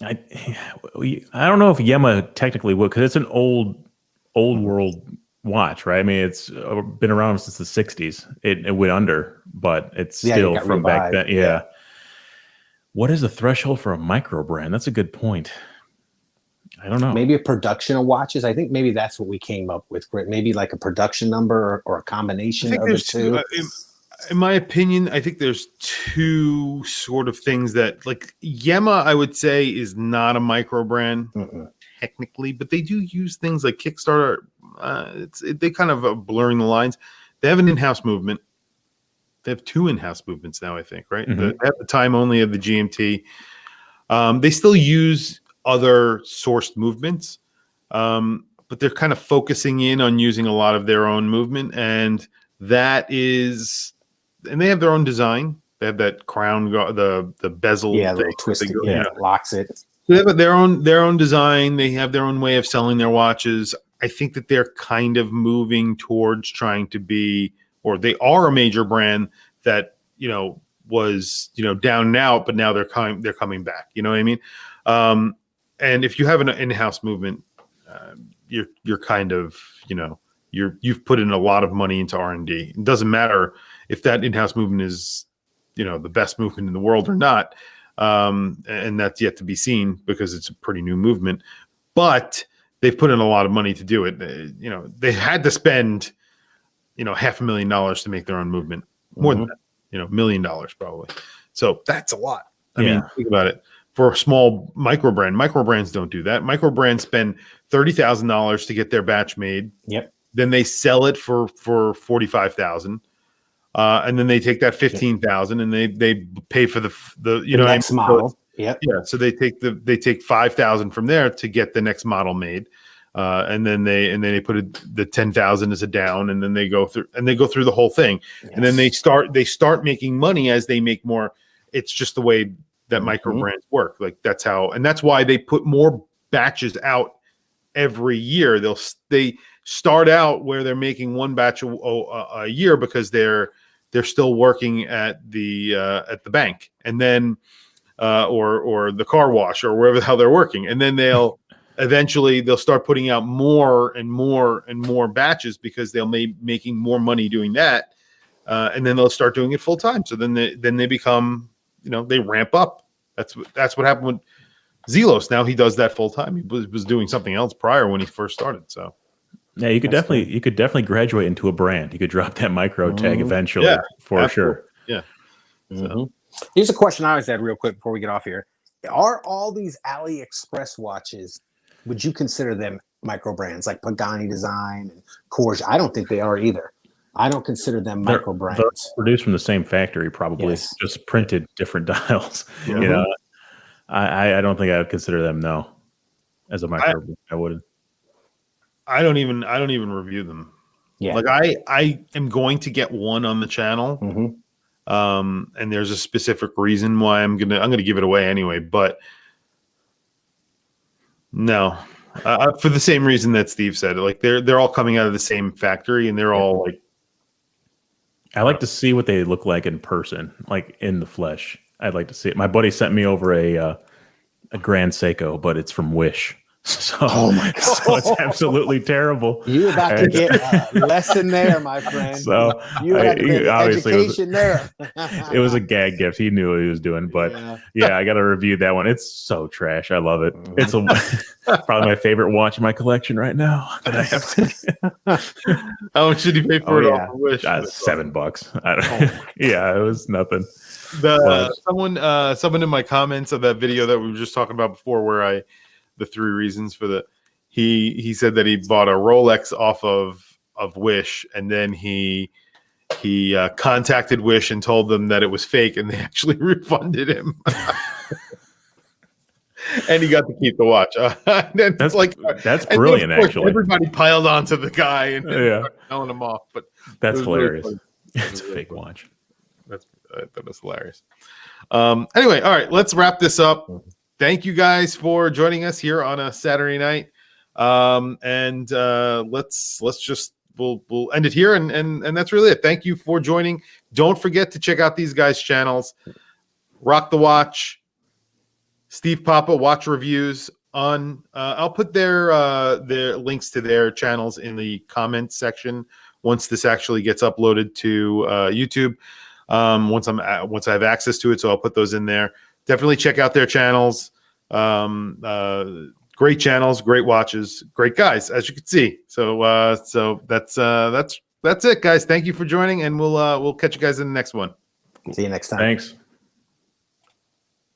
I don't know if Yema technically would, because it's an old world watch, right? I mean, it's been around since the 60s. It went under, but it's still from back then. Yeah. What is the threshold for a micro brand? That's a good point. I don't know. Maybe a production of watches. I think maybe that's what we came up with. Maybe like a production number or a combination of the two. In my opinion, I think there's two sort of things that, like, Yema, I would say, is not a micro brand technically, but they do use things like Kickstarter. They kind of are blurring the lines. They have an in-house movement. They have two in-house movements now, I think, right? At the time only of the GMT. They still use other sourced movements, but they're kind of focusing in on using a lot of their own movement, and that is, and they have their own design. They have that crown, the bezel, little twisted, locks it. They have their own design. They have their own way of selling their watches. I think that they're kind of moving towards trying to be, or they are a major brand that, was, down and out, but now they're coming back. You know what I mean? And if you have an in-house movement, you're kind of, you've put in a lot of money into R&D. It doesn't matter if that in-house movement is, the best movement in the world or not. And that's yet to be seen because it's a pretty new movement, but they've put in a lot of money to do it. They had to spend, $500,000 to make their own movement, more than that, $1 million probably. So that's a lot. I mean, think about it. For a small micro brands don't do that. Micro brands spend $30,000 to get their batch made. Yep. Then they sell it for $45,000. And then they take that $15,000 and they pay for the next model. Yeah. So they take $5,000 from there to get the next model made. And then they put the $10,000 as a down, and then they go through the whole thing. Yes. And then they start making money as they make more. It's just the way that micro brands work. Like that's why they put more batches out every year. They start out where they're making one batch a year because they're still working at the bank, and then or the car wash or wherever the hell they're working, and then they'll eventually start putting out more and more and more batches because they'll making more money doing that, and then they'll start doing it full time. So then they become, they ramp up. That's what happened with Zelos. Now he does that full time. He was doing something else prior when he first started. So yeah, you could definitely graduate into a brand. You could drop that micro tag eventually, for sure. Yeah. So. Here's a question I always had real quick before we get off here. Are all these AliExpress watches, would you consider them micro brands like Pagani Design and Courge? I don't think they are either. I don't consider them micro brands. They're produced from the same factory, probably, just printed different dials. I don't think I would consider them as a micro brand. I wouldn't. I don't even review them. Yeah. Like I am going to get one on the channel. And there's a specific reason why I'm gonna give it away anyway, but no, for the same reason that Steve said. Like they're all coming out of the same factory, and they're all like. I like to see what they look like in person, like in the flesh. I'd like to see it. My buddy sent me over a Grand Seiko, but it's from Wish. So, oh my God. So it's absolutely terrible. You're about to get a lesson there, my friend. So you got to get an education there. It was a gag gift. He knew what he was doing, but I got to review that one. It's so trash. I love it. It's probably my favorite watch in my collection right now. That I have to. How much did you pay for it? Off of Wish? $7. I don't. It was nothing. Someone in my comments of that video that we were just talking about before, where the 3 reasons for he said that he bought a Rolex off of Wish, and then he contacted Wish and told them that it was fake, and they actually refunded him. And he got to keep the watch. That's brilliant. Actually, everybody piled onto the guy and telling him off. But that's hilarious. Really it's a fake watch. That was hilarious. Anyway, all right, let's wrap this up. Thank you guys for joining us here on a Saturday night. And we'll end it here, and that's really it. Thank you for joining. Don't forget to check out these guys' channels. Rock the Watch, Steve Papa Watch Reviews on I'll put their links to their channels in the comments section once this actually gets uploaded to YouTube. Once I have access to it, so I'll put those in there. Definitely check out their channels. Great channels, great watches, great guys, as you can see. So that's that's it, guys. Thank you for joining, and we'll catch you guys in the next one. See you next time. Thanks.